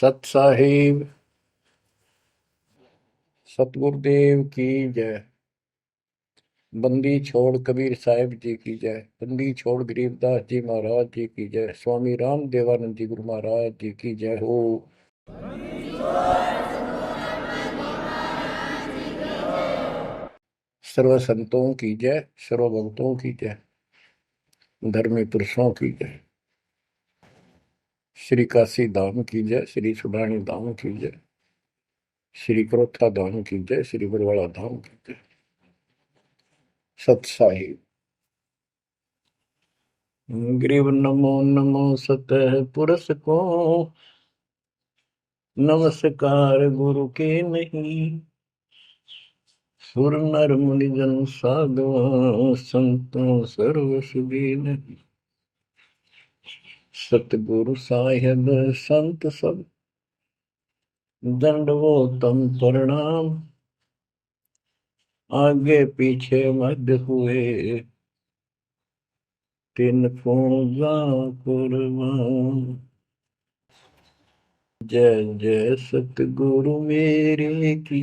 सत साहिब सतगुरुदेव की जय। बंदी छोड़ कबीर साहिब जी की जय। बंदी छोड़ गरीबदास जी महाराज जी की जय। स्वामी राम देवानंद जी गुरु महाराज जी की जय हो। सर्व संतों की जय, सर्व भक्तों की जय, धर्मी पुरुषों की जय। श्री काशी धाम की जय, श्री सुडानी धाम की जय, श्री क्रोथा धाम की जय, श्री बरवाड़ा धाम की जय। सत साहिब ग्रीव नमो नमो सतह पुरुष को, नमस्कार गुरु के नहीं। सुर नर मुनि जन साधु संतों सर्व सुधी नहीं। सतगुरु साहिब संत सब दंडवोतम प्रणाम। आगे पीछे मध्य हुए तिन पूजा कुर्बान। जय जय सतगुरु मेरे की,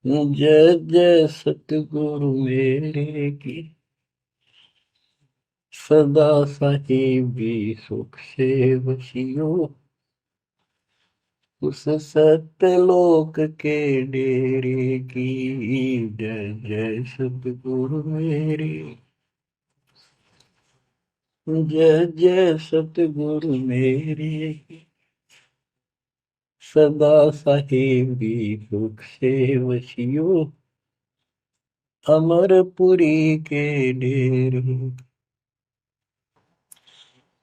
जय जय सतगुरु मेरे की। सदा साहिबी सुख से बसियो, उस सत्यलोक के डेरे की। जय जय सतगुरु मेरे, जय जय सतगुरु मेरे। सदा साहिबी सुख से वसियो, अमरपुरी के डेरे।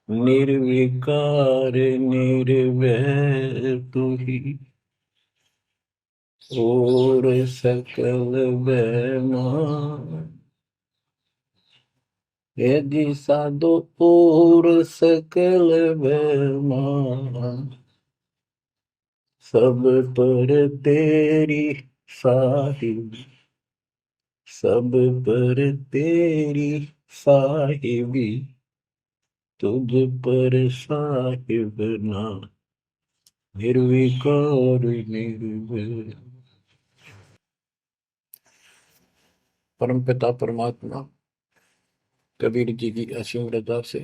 निर्विकार निर्भय तू ही, और सकल बेमान। यदि साधो और सकल बेमान, सब पर तेरी साहिबी, सब पर तेरी साहिबी। तुझ पर साहिब ना, निर्विकार निर्भय। परमपिता परमात्मा कबीर जी की असीम रजा से,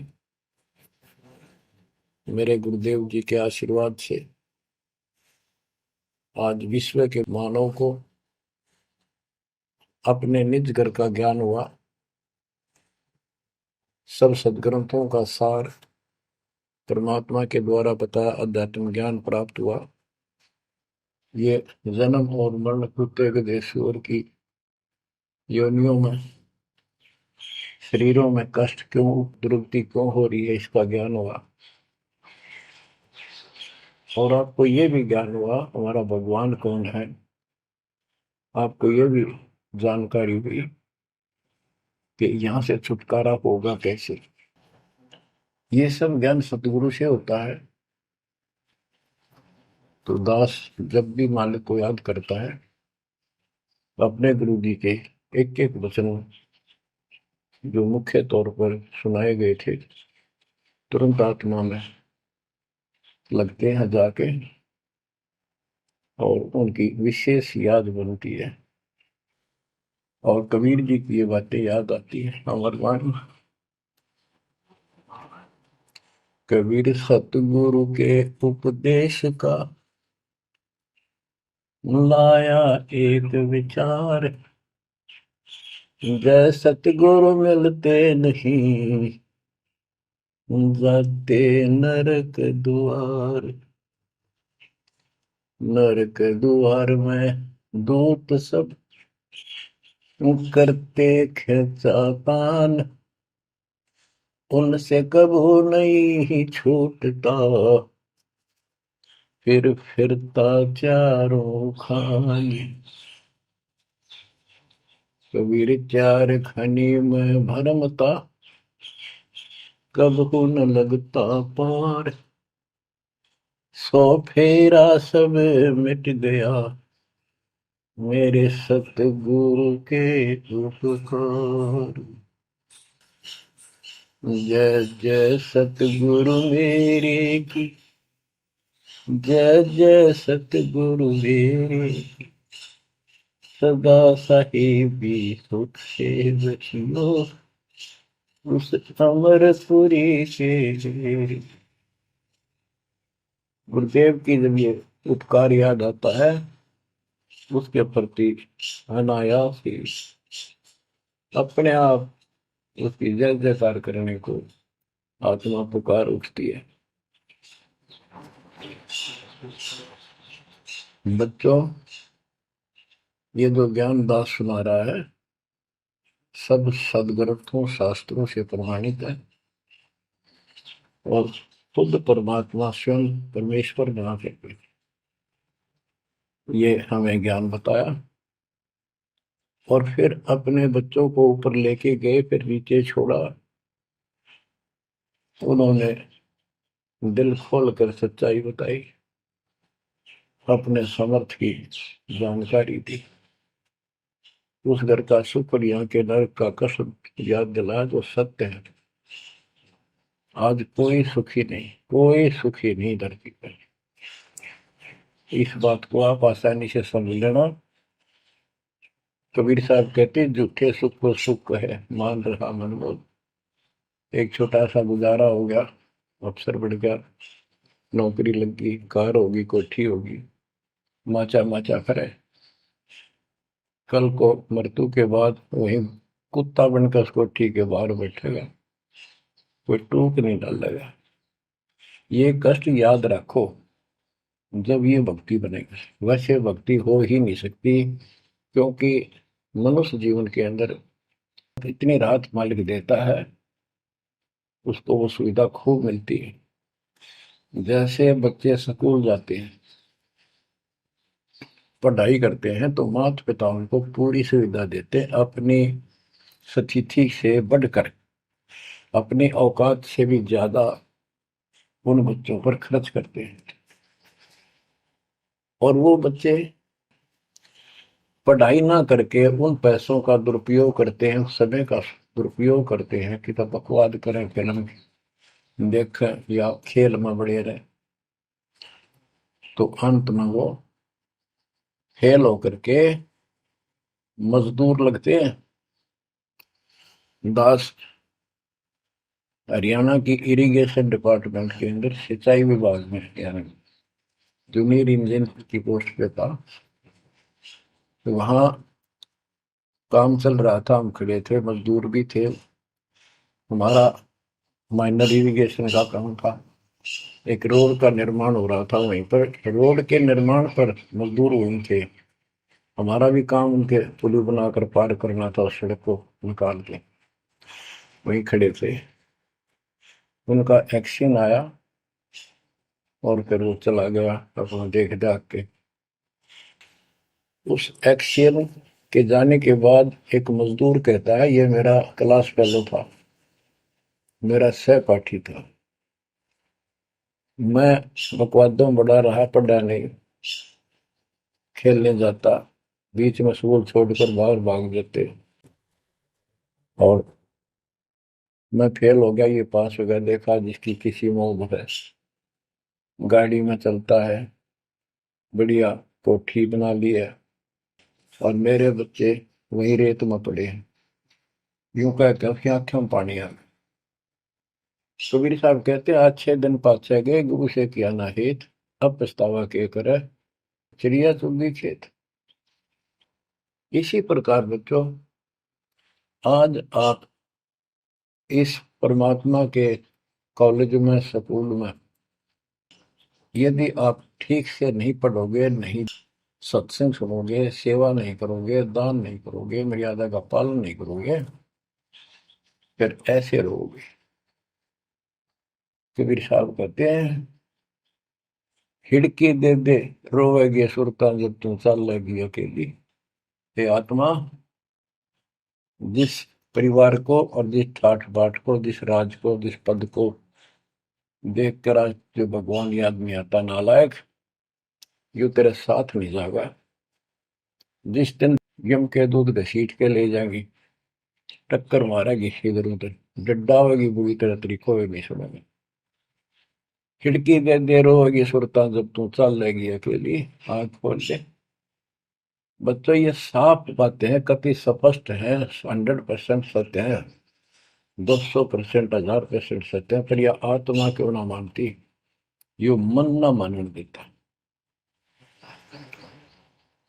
मेरे गुरुदेव जी के आशीर्वाद से आज विश्व के मानव को अपने निज घर का ज्ञान हुआ। सब सदग्रंथों का सार परमात्मा के द्वारा बताया अध्यात्म ज्ञान प्राप्त हुआ। ये जन्म और मरण प्रत्येक देशों की योनियों में, शरीरों में कष्ट क्यों, दुर्गति क्यों हो रही है, इसका ज्ञान हुआ। और आपको ये भी ज्ञान हुआ हमारा भगवान कौन है। आपको ये भी जानकारी हुई कि यहाँ से छुटकारा होगा कैसे। ये सब ज्ञान सतगुरु से होता है। तो दास जब भी मालिक को याद करता है, अपने गुरु जी के एक एक वचन जो मुख्य तौर पर सुनाए गए थे, तुरंत आत्मा में लगते हैं जाके, और उनकी विशेष याद बनती है। और कबीर जी की ये बातें याद आती है। अमरवाणी कबीर सतगुरु के उपदेश का लाया एक विचार। जय सतगुरु मिलते नहीं, जाते नरक द्वार। नरक द्वार में दूत सब करते खिंचातान। उनसे कबू नहीं छूटता, फिर फिरता चारों खानी। कबीर चार खनी में भरमता, कबहू न लगता पार। सौ फेरा सब मिट गया, मेरे सतगुरु के उपकार। जय जय सतगुरु मेरे की, जय जय सतगुरु मेरे, सदा साहिबी सुख से बचियो उस अमरपुरी के। गुरुदेव की जब ये उपकार याद आता है, उसके प्रति अनायास ही अपने आप उसकी जय जयकार करने को आत्मा पुकार उठती है। बच्चों, ये जो ज्ञान दास सुना रहा है, सब सदग्रंथों शास्त्रों से प्रमाणित है और खुद परमात्मा स्वयं परमेश्वर बना करके ये हमें ज्ञान बताया और फिर अपने बच्चों को ऊपर लेके गए, फिर नीचे छोड़ा। उन्होंने दिल खोल कर सच्चाई बताई, अपने समर्थ की जानकारी दी, उस घर का सुख और यहाँ के नरक का कष्ट याद दिलाया जो सत्य है। आज कोई सुखी नहीं, कोई सुखी नहीं धरती पर। इस बात को आप आसानी से समझ लेना। कबीर साहब कहते झूठे सुख को सुख है, मान रहा मन बोल। एक छोटा सा गुजारा हो गया, अफसर बढ़ गया, नौकरी लग गई, कार होगी, कोठी होगी, माचा माचा करे। कल को मृत्यु के बाद वही कुत्ता बनकर उस कोठी के बाहर बैठेगा, कोई टूक नहीं डालेगा। ये कष्ट याद रखो जब ये भक्ति बनेगी। वैसे भक्ति हो ही नहीं सकती, क्योंकि मनुष्य जीवन के अंदर इतनी राहत मालिक देता है, उसको वो सुविधा खूब मिलती है। जैसे बच्चे स्कूल जाते हैं, पढ़ाई करते हैं, तो माता पिता उनको पूरी सुविधा देते हैं, अपनी स्थिति से बढ़कर, अपनी औकात से भी ज्यादा उन बच्चों पर खर्च करते हैं। और वो बच्चे पढ़ाई ना करके उन पैसों का दुरुपयोग करते हैं, उस समय का दुरुपयोग करते हैं कि तब बकवाद करें, फिल्म देखें या खेल में बढ़े रहे। तो अंत में वो फेल होकर के मजदूर लगते हैं। दास हरियाणा की इरिगेशन डिपार्टमेंट के अंदर सिंचाई विभाग में, यानी जूनियर इंजीनियर की पोस्ट पे था। तो वहां काम चल रहा था, हम खड़े थे, मजदूर भी थे। हमारा माइनर इरिगेशन का काम था। एक रोड का निर्माण हो रहा था वहीं पर। रोड के निर्माण पर मजदूर वहीं थे। हमारा भी काम उनके पुल बनाकर पार करना था, उस सड़क को निकाल के। वहीं खड़े थे, उनका एक्शन आया और फिर वो चला गया अपना देख दाख के। उस एक्शन के जाने के बाद एक मजदूर कहता है, ये मेरा क्लास फेलो था, मेरा सहपाठी था, मैं बकवादों बड़ा रहा, पढ़ा नहीं, खेलने जाता, बीच में स्कूल छोड़कर बाहर भाग जाते और मैं फेल हो गया, ये पास हो गया। देखा जिसकी किसी में है, गाड़ी में चलता है, बढ़िया कोठी बना ली है, और मेरे बच्चे वही रेत में पड़े हैं। यूं कह के उसकी आंखों में पानी आ गया। कबीर साहब कहते आज 6 दिन पाछे गए, गुरु से किया ना हित, अब पछतावा के करे, चिड़िया चुगी खेत। इसी प्रकार बच्चों, आज आप इस परमात्मा के कॉलेज में, स्कूल में, यदि आप ठीक से नहीं पढ़ोगे, नहीं सत्संग सुनोगे, सेवा नहीं करोगे, दान नहीं करोगे, मर्यादा का पालन नहीं करोगे, फिर ऐसे रहोगे। कबीर साहब कहते हैं, हिड़की दे दे रोवेगी सुरता जब तू चल लगी अकेली। हे आत्मा, जिस परिवार को और जिस ठाठ बाट को, जिस राज को, जिस पद को देख कर आज जो भगवान याद नहीं आता, नालायक, यू तेरे साथ नहीं जाएगा। जिस दिन यम के दूध घसीट के ले जाएंगी, टक्कर मारेगी इधर उधर, डड्डा होगी बुरी तरह, तरीको भी नहीं सुनेंगे। खिड़की दे देर होगी सुरता जब तू चल लेगी अकेली, आंख खोल ले। बच्चों ये साफ बातें हैं, कति स्पष्ट है, 100% सत्य है, 200%, 1000% सत्य है, पर यह आत्मा क्यों ना मानती, यो मन ना मानने देता,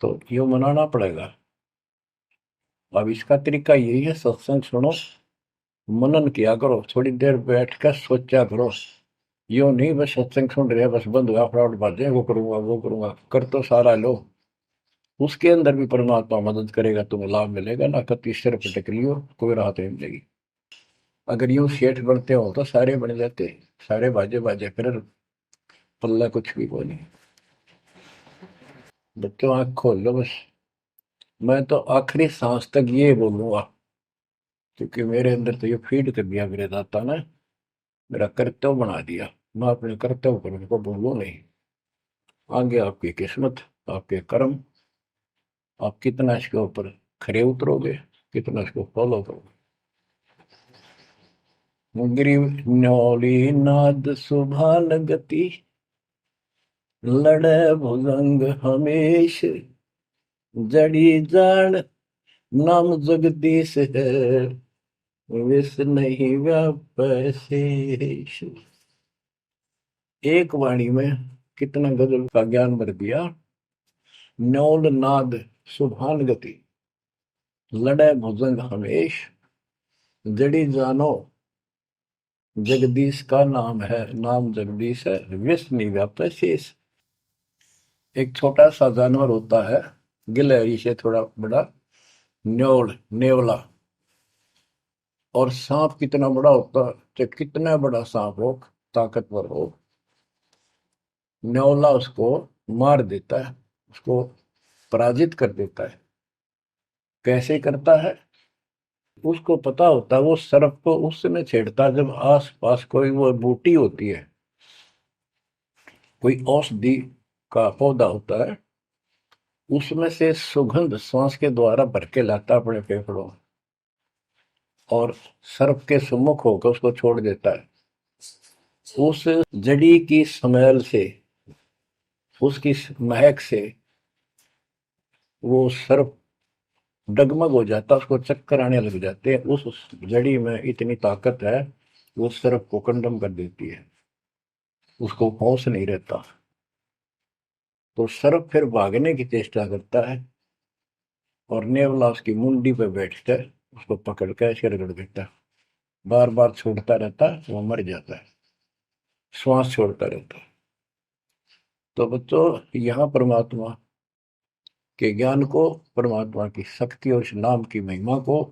तो यो मनाना पड़ेगा। अब इसका तरीका यही है, सत्संग सुनो, मनन किया करो, थोड़ी देर बैठ कर सोचा करो। यो नहीं बस सत्संग सुन रहे बस बंद हुआ फटाफट बातें, वो करूंगा वो करूंगा, कर तो सारा लो, उसके अंदर भी परमात्मा मदद करेगा, तुम्हें लाभ मिलेगा ना, कति सिर पटक लियो कोई राहत नहीं मिलेगी। अगर यूं सेठ बनते हो तो सारे बन जाते, सारे बाजे बाजे फिर पल्ला कुछ भी को नहीं। बच्चों आंख खोल लो बस, मैं तो आखिरी सांस तक ये बोलूंगा, क्योंकि मेरे अंदर तो ये फीड कर दिया मेरे दाता ने, मेरा कर्तव्य बना दिया, मैं अपने कर्तव्य पर उनको बोलूं नहीं। आगे आपकी किस्मत, आपके कर्म, आप कितना इसके ऊपर खरे उतरोगे, कितना इसको फॉलो करोगे। ग्रीव न्योली नाद सुभान गति, लड़े भुजंग हमेश, जड़ी जान नाम जगदीश है, विष नहीं व्यापै शेष। एक वाणी में कितना गजल का ज्ञान भर दिया। न्योल नाद सुभान गति, लड़े भुजंग हमेश, जड़ी जानो जगदीश का नाम है, नाम जगदीश है, विष नहीं व्यापै शेष। एक छोटा सा जानवर होता है, गिलहरी से थोड़ा बड़ा, न्योल नेवला, और सांप कितना बड़ा होता है, तो कितना बड़ा सांप हो, ताकतवर हो, न्योला उसको मार देता है, उसको पराजित कर देता है। कैसे करता है, उसको पता होता है, वो सर्प को उस समय छेड़ता है जब आस पास कोई वो बूटी होती है, कोई औषधि का पौधा होता है, उसमें से सुगंध श्वास के द्वारा भर के लाता अपने फेफड़ों में, और सर्प के सम्मुख होकर उसको छोड़ देता है। उस जड़ी की स्मेल से, उसकी महक से वो सर्प डगमग हो जाता, उसको चक्कर आने लग जाते हैं। उस जड़ी में इतनी ताकत है, वो सर्प को कंडम कर देती है, उसको होश नहीं रहता, तो सर्प फिर भागने की चेष्टा करता है, और नेवला उसकी मुंडी पे बैठकर उसको पकड़ कर ऐसे रगड़ देता है, बार बार छोड़ता रहता है, वो मर जाता है, श्वास छोड़ता रहता है। तो बच्चों यहाँ परमात्मा के ज्ञान को, परमात्मा की शक्ति और उस नाम की महिमा को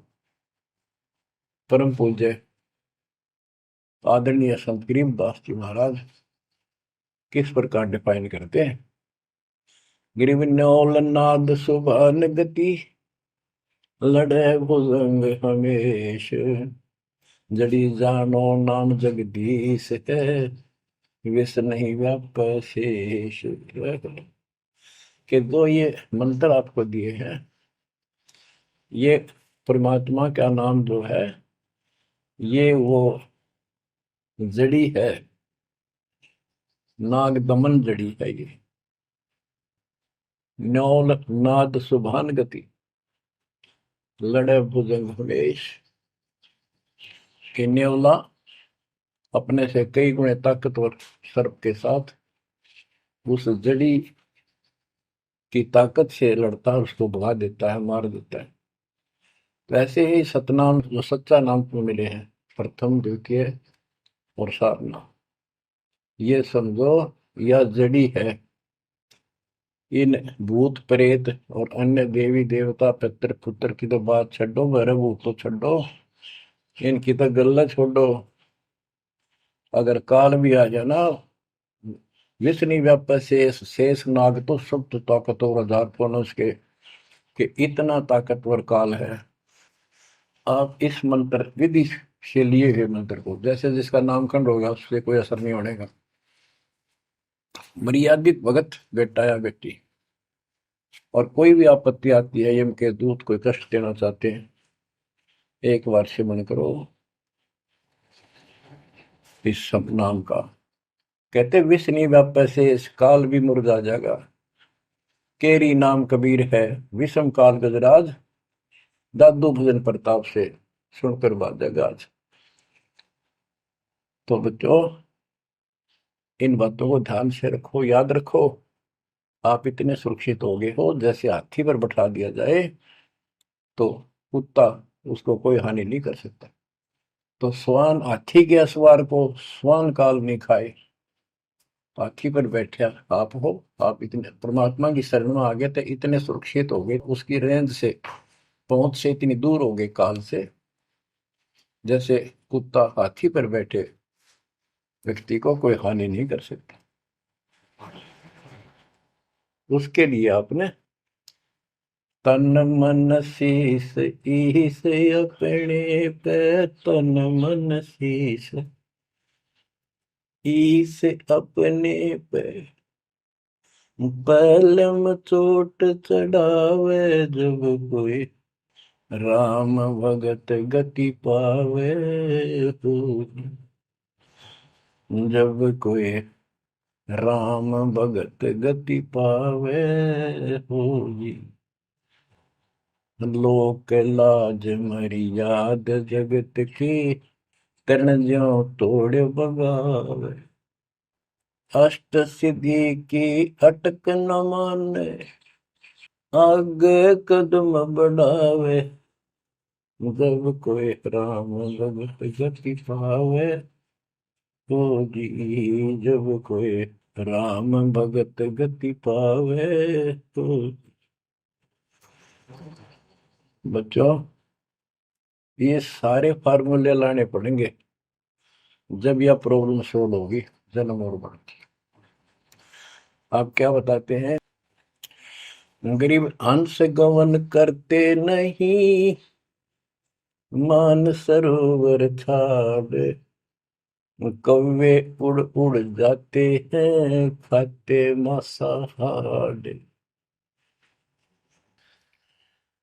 परम पूज्य आदरणीय संत गरीबदास जी महाराज किस प्रकार डिफाइन करते हैं। गिरिवन्योल नाद सुभान गति, लड़े भुजंग हमेश, जड़ी जानो नाम जगदीश है, विष नहीं व्याप शेष। के दो ये मंत्र आपको दिए हैं, ये परमात्मा का नाम जो है, ये वो जड़ी है, नाग दमन जड़ी है ये। न्योल नाद सुभान गति, लड़े भुजंग हमेश, कि न्योला अपने से कई गुणे ताकतवर सर्प के साथ उस जड़ी की ताकत से लड़ता है, उसको भगा देता है, मार देता है। तो ऐसे ही सतनाम जो सच्चा नाम को मिले हैं, प्रथम द्वितीय और सारनाम, ये समझो यह जड़ी है। इन भूत प्रेत और अन्य देवी देवता पितृ पुत्र की तो बात छोड़ो, मेरे भूत तो छोड़ो, इनकी तो गल्ला छोड़ो। अगर काल भी आ जाए ना, विष्णु व्याप शेष, शेष नाग तो सब तो ताकतवर हजार पुरुष के, कि इतना ताकतवर काल है। आप इस मंत्र विधि से लिए हुए मंत्र को, जैसे जिसका नामकरण होगा उससे कोई असर नहीं होने का, मर्यादित भगत बेटा या बेटी, और कोई भी आपत्ति आती है, यम के दूत कोई कष्ट देना चाहते हैं, एक बार सिमरन करो इस सब नाम का, कहते विष नहीं व्यापै से काल भी मुरझा जाएगा, केरी नाम कबीर है, विषम काल गजराज, दादू भजन प्रताप से सुनकर बाजेगा आज। तो बच्चों, इन बातों को ध्यान से रखो, याद रखो। आप इतने सुरक्षित हो गए हो, जैसे हाथी पर बैठा दिया जाए तो कुत्ता उसको कोई हानि नहीं कर सकता। तो स्वान हाथी के असवार को स्वान काल नहीं खाए। हाथी पर बैठे आप हो, आप इतने परमात्मा की शरण में आ गए थे, इतने सुरक्षित हो गए, उसकी रेंज से, पहुंच से इतनी दूर हो गए काल से, जैसे कुत्ता हाथी पर बैठे व्यक्ति को कोई हानि नहीं कर सकता। उसके लिए आपने तन मन शीस ईस अपने पे, तन मन शीस ईस अपने पे, पलम चोट चढ़ावे जब कोई, राम भगत गति पावे हो, जब कोई राम भगत गति पावे हो जी। लोक लाज मर्याद जगत की, तन ज्यों तोड़ बगावे, अष्ट सिद्धि की अटक न माने, आगे कदम बढ़ावे, जब कोई राम भगत गति पावे तो जी, जब कोई राम भगत गति पावे तो। बच्चों, ये सारे फार्मूले लाने पड़ेंगे जब यह प्रॉब्लम सोल्व होगी जन्म और मरण की। आप क्या बताते हैं? गरीब हंस गवन करते नहीं, मान सरोवर छाड़, कौवे उड़ उड़ जाते हैं, खाते मांसाहार।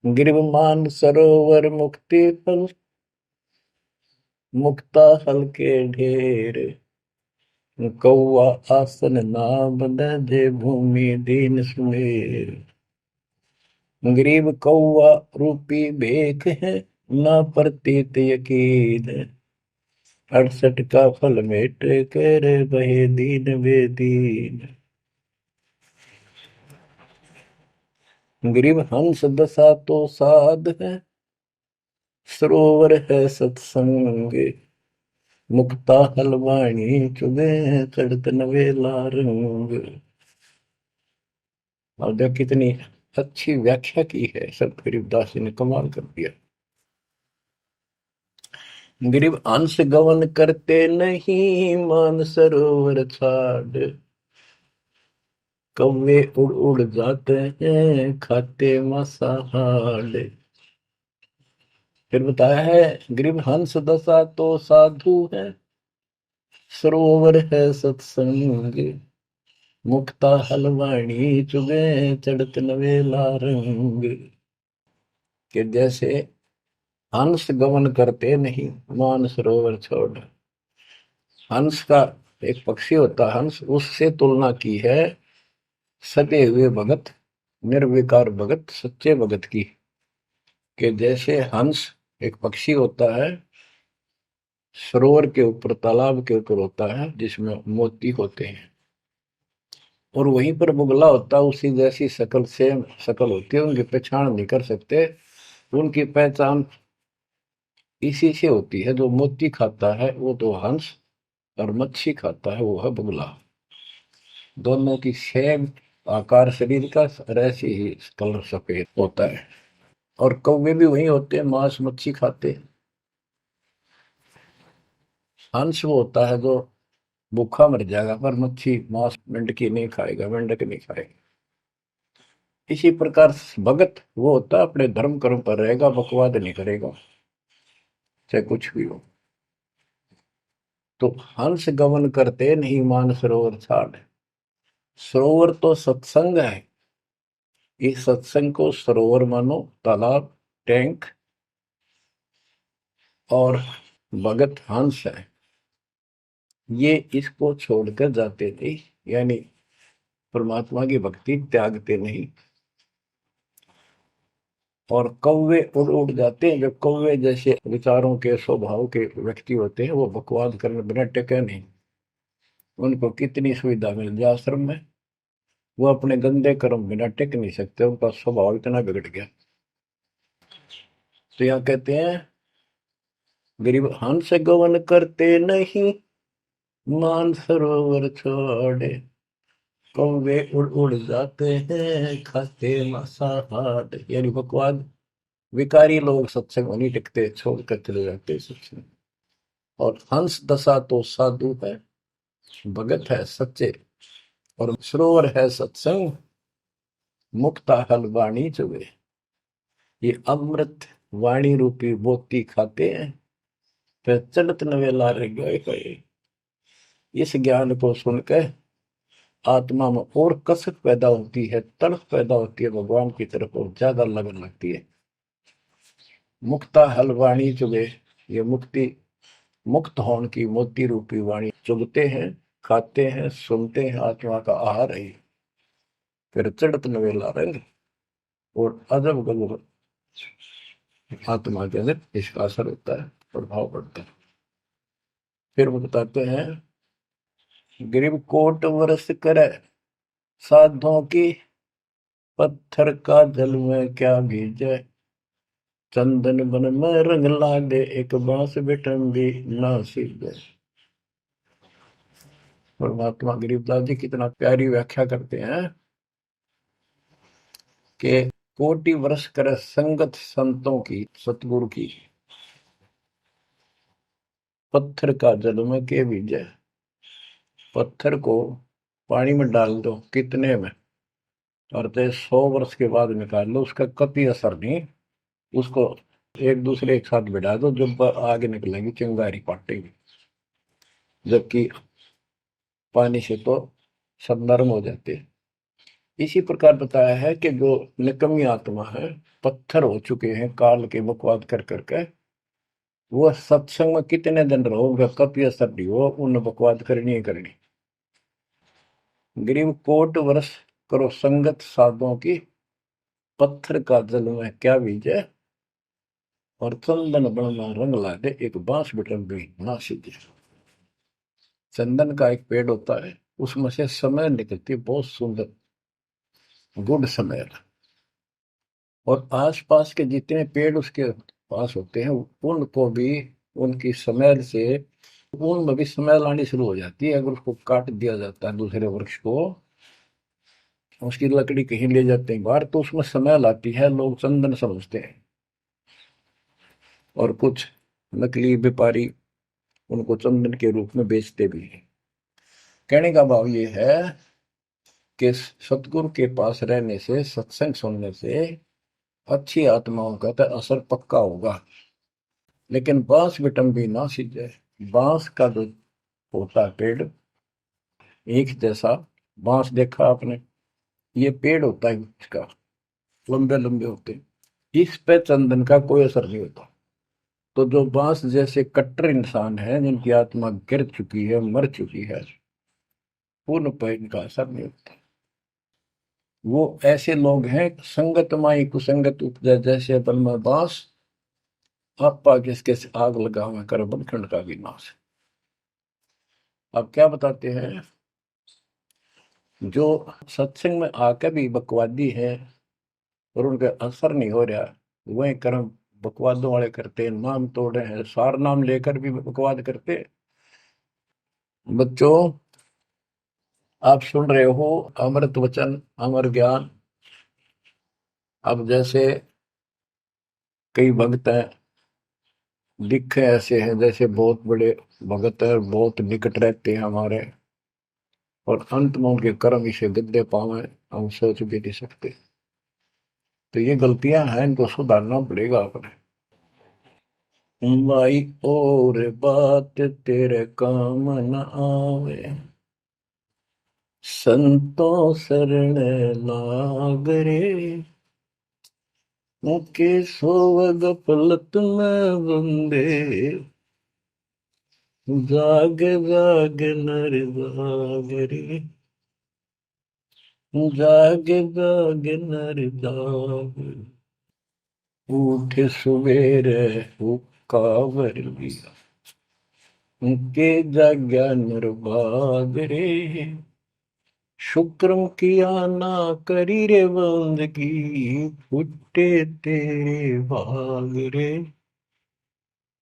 गिरव मान सरोवर मुक्ति फल, मुक्ता हल के ढेर, कौआ आसन ना बंधे, भूमि दीन सुमेर। गरीब कौआ रूपी भेख है, ना प्रतीत यकीन, 68 का फल मेट कर बहे दीन बेदीन। गरीब हंस दशा तो साध है, सरोवर है सत्संग, मुक्ता हलवाणी चुगे, चढ़त नवेला रंग। और देख कितनी अच्छी व्याख्या की है संत गरीबदास जी ने, कमाल कर दिया। गरीब अंश गवन करते नहीं, मान सरोवर छाड़, कौवे उड़ उड़ जाते हैं, खाते मांसाहार। फिर बताया है, गरीब हंस दशा तो साधु है, सरोवर है सत्संग, मुक्ता हलवाणी चुगे, चढ़त नवेला रंग। कि जैसे हंस गमन करते नहीं, मान सरोवर छोड़। हंस का एक पक्षी होता है हंस, उससे तुलना की है सदे हुए भगत, निर्विकार भगत, सच्चे भगत की। कि जैसे हंस एक पक्षी होता है, सरोवर के ऊपर, तालाब के ऊपर होता है जिसमें मोती होते हैं, और वहीं पर बुगला होता है, उसी जैसी शकल से शकल होती है, उनकी पहचान नहीं कर सकते। उनकी पहचान इसी से होती है, जो मोती खाता है वो तो हंस, और मच्छी खाता है वो है बुगला। दोनों की सेम आकार शरीर का, और ऐसे ही कलर सफेद होता है। और कौवे भी वही होते हैं, मांस मच्छी खाते हैं। हंस वो होता है जो भूखा मर जाएगा, पर मच्छी मांस मेंढकी नहीं खाएगा, मेंढक नहीं खाएगा। इसी प्रकार भगत वो होता है अपने धर्म कर्म पर रहेगा, बकवाद नहीं करेगा, चाहे कुछ भी हो। तो हंस गमन करते नहीं, मान सरोवर छाड़। सरोवर तो सत्संग है, इस सत्संग को सरोवर मानो, तालाब, टैंक, और भगत हंस है। ये इसको छोड़कर जाते थे, यानी परमात्मा की भक्ति त्यागते नहीं। और कौवे उड़ उड़ जाते हैं। जो कौवे जैसे विचारों के स्वभाव के व्यक्ति होते हैं, वो बकवाद करने बिना टेके नहीं। उनको कितनी सुविधा मिल जाए आश्रम में, वो अपने गंदे कर्म बिना टिक नहीं सकते। उनका स्वभाव इतना बिगड़ गया। तो यहाँ कहते हैं, गरीब हंस गवन करते नहीं, मान सरोवर छोड़े, कौवे उड़ उड़ जाते हैं, खाते मांसाहार। यानी बकवाद, विकारी लोग सत्संग में नहीं टिकते, छोड़कर चले जाते सत्संग। और हंस दशा तो साधु है, भगत है सच्चे, और सरोवर है सत्संग, मुक्ता हल वाणी चुबे। ये अमृत वाणी रूपी मोती खाते हैं, फिर चलत नवेला रह गए। इस ज्ञान को सुनकर आत्मा में और कसक पैदा होती है, तड़प पैदा होती है भगवान की तरफ, और ज्यादा लगन लगती है। मुक्ता हल वाणी चुगे, ये मुक्ति, मुक्त होने की मोती रूपी वाणी चुगते हैं, खाते हैं, सुनते हैं, आत्मा का आहार है। फिर चढ़त नवेला रंग, और अजब गजब आत्मा के अंदर इसका असर होता है, प्रभाव पड़ता है। फिर वो बताते हैं, गरीब कोट वर्ष करे, साधों की पत्थर का जल में क्या भीजे, चंदन बन में रंग लागे, एक बांस बिठम भी ना सीधे। परमात्मा गरीबदास जी कितना प्यारी व्याख्या करते हैं कि कोटि वर्ष करे संगत संतों की, सतगुरु की, पत्थर का जल में के भीजे। पत्थर को पानी में डाल दो कितने में, और 100 वर्ष के बाद निकाल लो, उसका कभी असर नहीं। उसको एक दूसरे एक साथ बिठा दो, जब आगे निकलेंगी चिंगारी पाटेगी। जबकि पानी से तो सब नरम हो जाते हैं। इसी प्रकार बताया है कि जो निकम्मी आत्मा है, पत्थर हो चुके हैं काल के बकवाद कर करके, वो सत्संग में कितने दिन रहो, उनका कभी असर नहीं हो, उन बकवाद करनी ही करनी। गरीब कोट वर्ष करो संगत साधुओं की, पत्थर का जल में क्या बीजे, और चंदन बनना रंग ला दे, एक बांस बिटन भी ना सीधे। चंदन का एक पेड़ होता है, उसमें से समय निकलती है, बहुत सुंदर गुड समय। और आसपास के जितने पेड़ उसके पास होते हैं, उनको भी उनकी स्मेल से, उनमें भी स्मेल आनी शुरू हो जाती है। अगर उसको काट दिया जाता है दूसरे वृक्ष को, उसकी लकड़ी कहीं ले जाते हैं बाहर, तो उसमें स्मेल आती है, लोग चंदन समझते हैं। और कुछ नकली व्यापारी उनको चंदन के रूप में बेचते भी हैं। कहने का भाव ये है कि सतगुरु के पास रहने से, सत्संग सुनने से अच्छी आत्माओं का तो असर पक्का होगा। लेकिन बांस बिटम भी ना सीधे, बांस का जो होता है पेड़, एक जैसा बांस देखा आपने, ये पेड़ होता है इसका, लंबे लंबे होते हैं, इस पे चंदन का कोई असर नहीं होता। तो जो बांस जैसे कट्टर इंसान है, जिनकी आत्मा गिर चुकी है, मर चुकी है, उन पर इनका असर नहीं होता। वो ऐसे लोग हैं, संगत माई कुसंगत उपजा, जैसे अपन में बांस, आपा किसके से आग लगा हुआ कर बनखंड का विनाश। अब क्या बताते हैं, जो सत्संग में आकर भी बकवादी है और उनका असर नहीं हो रहा, वही कर्म बकवादों वाले करते हैं, नाम तोड़े हैं, सार नाम लेकर भी बकवाद करते। बच्चों, आप सुन रहे हो अमृत वचन, अमर ज्ञान। अब जैसे कई भक्त हैं, दिखे ऐसे हैं जैसे बहुत बड़े भगत है, बहुत निकट रहते हैं हमारे, और अंत में उनके कर्म इसे गद्दे पावे, हम सोच भी नहीं सकते। तो ये गलतियां हैं, इनको सुधारना पड़ेगा अपने। भाई और बात तेरे काम न आवे, संतों शरण लाग रे, मुके सोवग पलत में बंदे, जाग जाग नर जाग रे, जाग जाग नर जाग, उठ सुबेरे हुक्कावर लिया, के जाग्या नर भाग रे, शुक्रम किया ना करी रे बंदगी, फुटे तेरे भाग रे,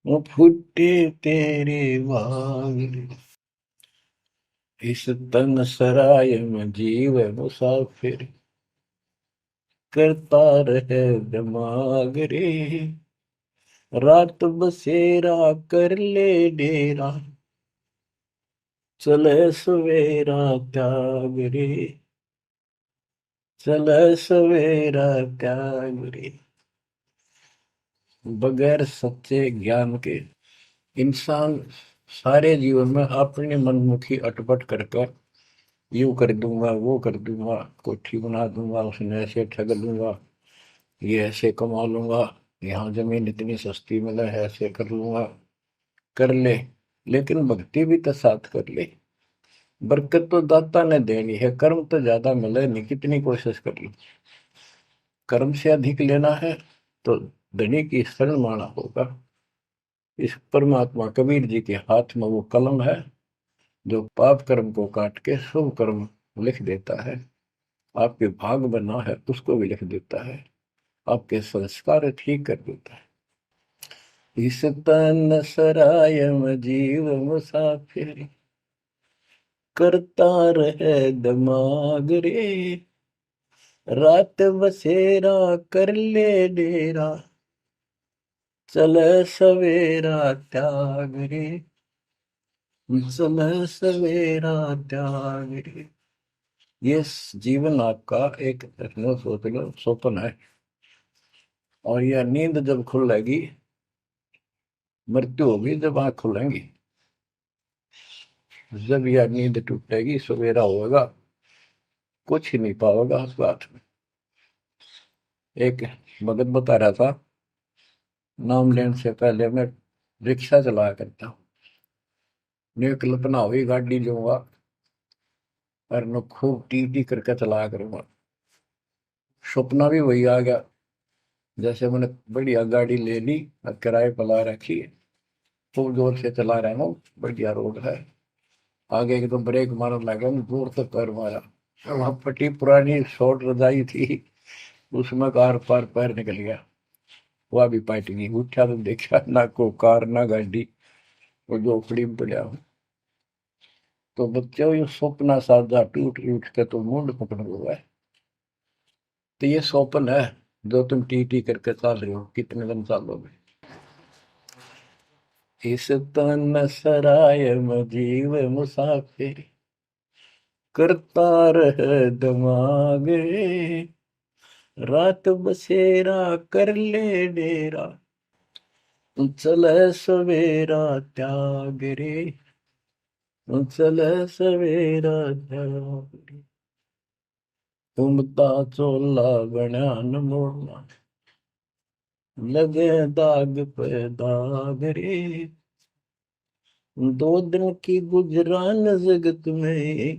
वो फुटे तेरे भाग रे। इस तन सराय में जीव मुसाफिर, करता रहे दिमाग रे, रात बसेरा कर ले डेरा, चले सवेरा त्याग रे, चले सवेरा त्याग रे। बगैर सच्चे ज्ञान के इंसान सारे जीवन में अपनी मनमुखी अटपट कर कर, यूं कर दूंगा, वो कर दूंगा, कोठी बना दूंगा, उसने ऐसे ठग लूंगा, ये ऐसे कमा लूंगा, यहाँ जमीन इतनी सस्ती मिला है, ऐसे कर लूंगा, कर ले। लेकिन भक्ति भी तो साथ कर ले। बरकत तो दाता ने देनी है, कर्म तो ज्यादा मिले नहीं, कितनी कोशिश कर लो। कर्म से अधिक लेना है तो धनी की शरण माना होगा। इस परमात्मा कबीर जी के हाथ में वो कलम है जो पाप कर्म को काट के शुभ कर्म लिख देता है। आपके भाग बना है उसको भी लिख देता है, आपके संस्कार ठीक कर देता है। इस तन सराय में जीव मुसाफिर, करता रहे दिमाग रे, रात बसेरा कर ले डेरा, चले सवेरा त्याग रे, चले सवेरा त्याग रे। ये जीवन आपका एक सोच लो स्वप्न है, और यह नींद जब खुलेगी, मृत्यु होगी जब आंख खुलेंगी, जब यह नींद टूटेगी सवेरा होगा, कुछ ही नहीं पाओगा उस बात में। एक भगत बता रहा था, नाम लेने से पहले मैं रिक्शा चलाया करता हूँ, ने कल्पना हुई गाड़ी लूंगा और न खूब टी टी करके चलाया करूंगा। सपना भी वही आ गया, जैसे मैंने बढ़िया गाड़ी ले ली और किराए पर ला रखी है, खूब जोर से चला रहा हूँ, बढ़िया रोड है, आगे एकदम ब्रेक मारने लगा, जोर से पैर मारा, वहां पट्टी पुरानी शॉर्ट रजाई थी, उसमें कार पार पैर निकल गया, वह भी पाट गई। उठा तो देखा ना को कार ना गाड़ी, वो झोपड़ी में पड़ा हूँ। तो बच्चों ये स्वप्न साधा टूट उठ के तो मुंड पकड़ हुआ है। तो ये स्वप्न है जो तुम टी टी करके चल रहे हो, कितने दिन चलोगे। इस तन सराय में जीव मुसाफिर, करता रहे दिमाग रे, रात बसेरा कर ले डेरा, चले सवेरा त्याग रे, चले सवेरा त्याग रे। घूमता चोला बना न मोड़ना, लगे दाग पे दाग रे, दो दिन की गुजरान जगत में,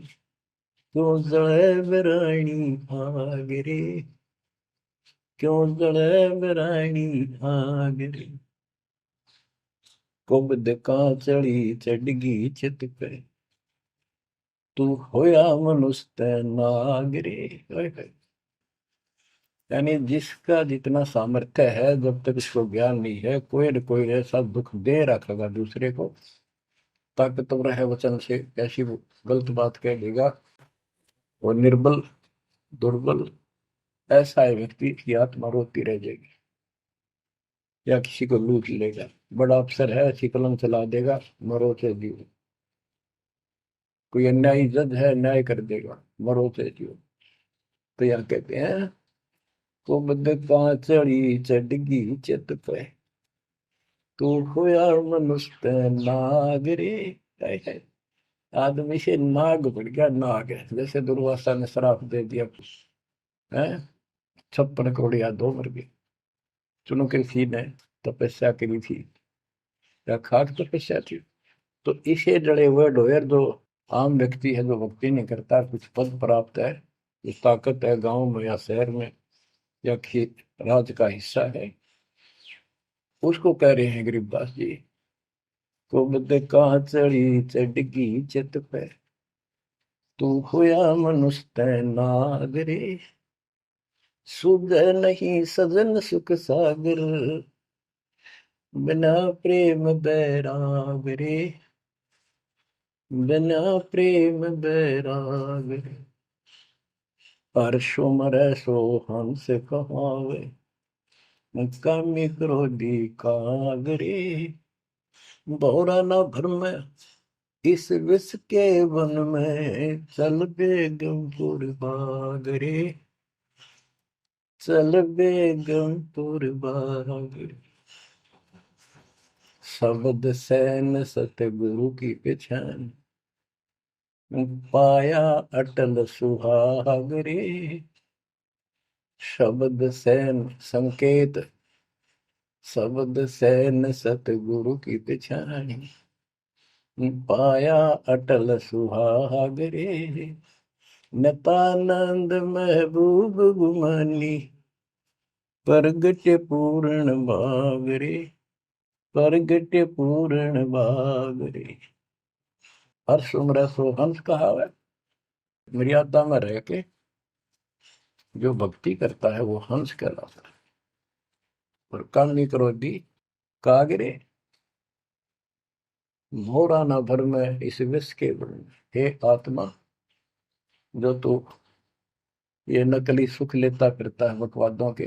क्यों जड़े बरानी आग रे, क्यों जड़े बरानी आग रे। कुबद का चढ़ी चढ़गी चित पे, तू होया मनुष्य नाग रे। ओए होए। यानी जिसका जितना सामर्थ्य है, जब तक इसको ज्ञान नहीं है, कोई न कोई ऐसा दुख दे रखेगा दूसरे को, ताकतवर है वचन से ऐसी वो गलत बात कह देगा, और निर्बल दुर्बल ऐसा है व्यक्ति की आत्मा रोती रह जाएगी, या किसी को लूट लेगा। बड़ा अफसर है, ऐसी कलम चला देगा, मरो से जियो। कोई अन्यायी जज है, न्याय कर देगा, मरो से जियो। तो यह कहते हैं, कुबद का चढ़ी चढ़गी चित पे, तू खोया मनुष्य नाग रे। हाय हाय। आदमी से नाग बढ़ गया, नाग है, जैसे दुर्वासा ने श्राप दे दिया है, 56 करोड़ यादव मर गए। चुनो कृषि ने तपस्या करी थी, या खाक तपस्या थी, तो इसे जड़े हुए ढोयर जो आम व्यक्ति है, जो भक्ति नहीं करता, कुछ पद प्राप्त है, कुछ ताकत है गांव में या शहर में या राज का हिस्सा है, उसको कह रहे हैं गरीबदास जी। कुबद का चढ़ी चढ़गी चित पे, तू होया मनुष्य नागरे, सुध नहीं सजन सुख सागर, बिना प्रेम बैराग रे, बिना प्रेम बैराग रे। हर्षो मरै सो हंस कहावे, कामी क्रोधी कागरे, बहुरा न भरम इस विष के वन में, चल बेगमपुर बागरे, चल बेगमपुर बागरे। शब्द सैन सतगुरु की पहचान, पाया अटल सुहागरे। शब्द सैन संकेत, शब्द सैन सतगुरु की पहचान, पाया अटल सुहागरे। नतानंद महबूब गुमानी, प्रगट पूर्ण भागरे, प्रगट पूर्ण भागरे। हर्ष उम्र सो हंस कहा है। मर्यादा में रह के जो भक्ति करता है वो हंस कहलाता है। और कामनी क्रोधी कागरे, मोरा न भर में इस विष के वर्ण। हे आत्मा, जो तू ये नकली सुख लेता फिरता है बकवादों के,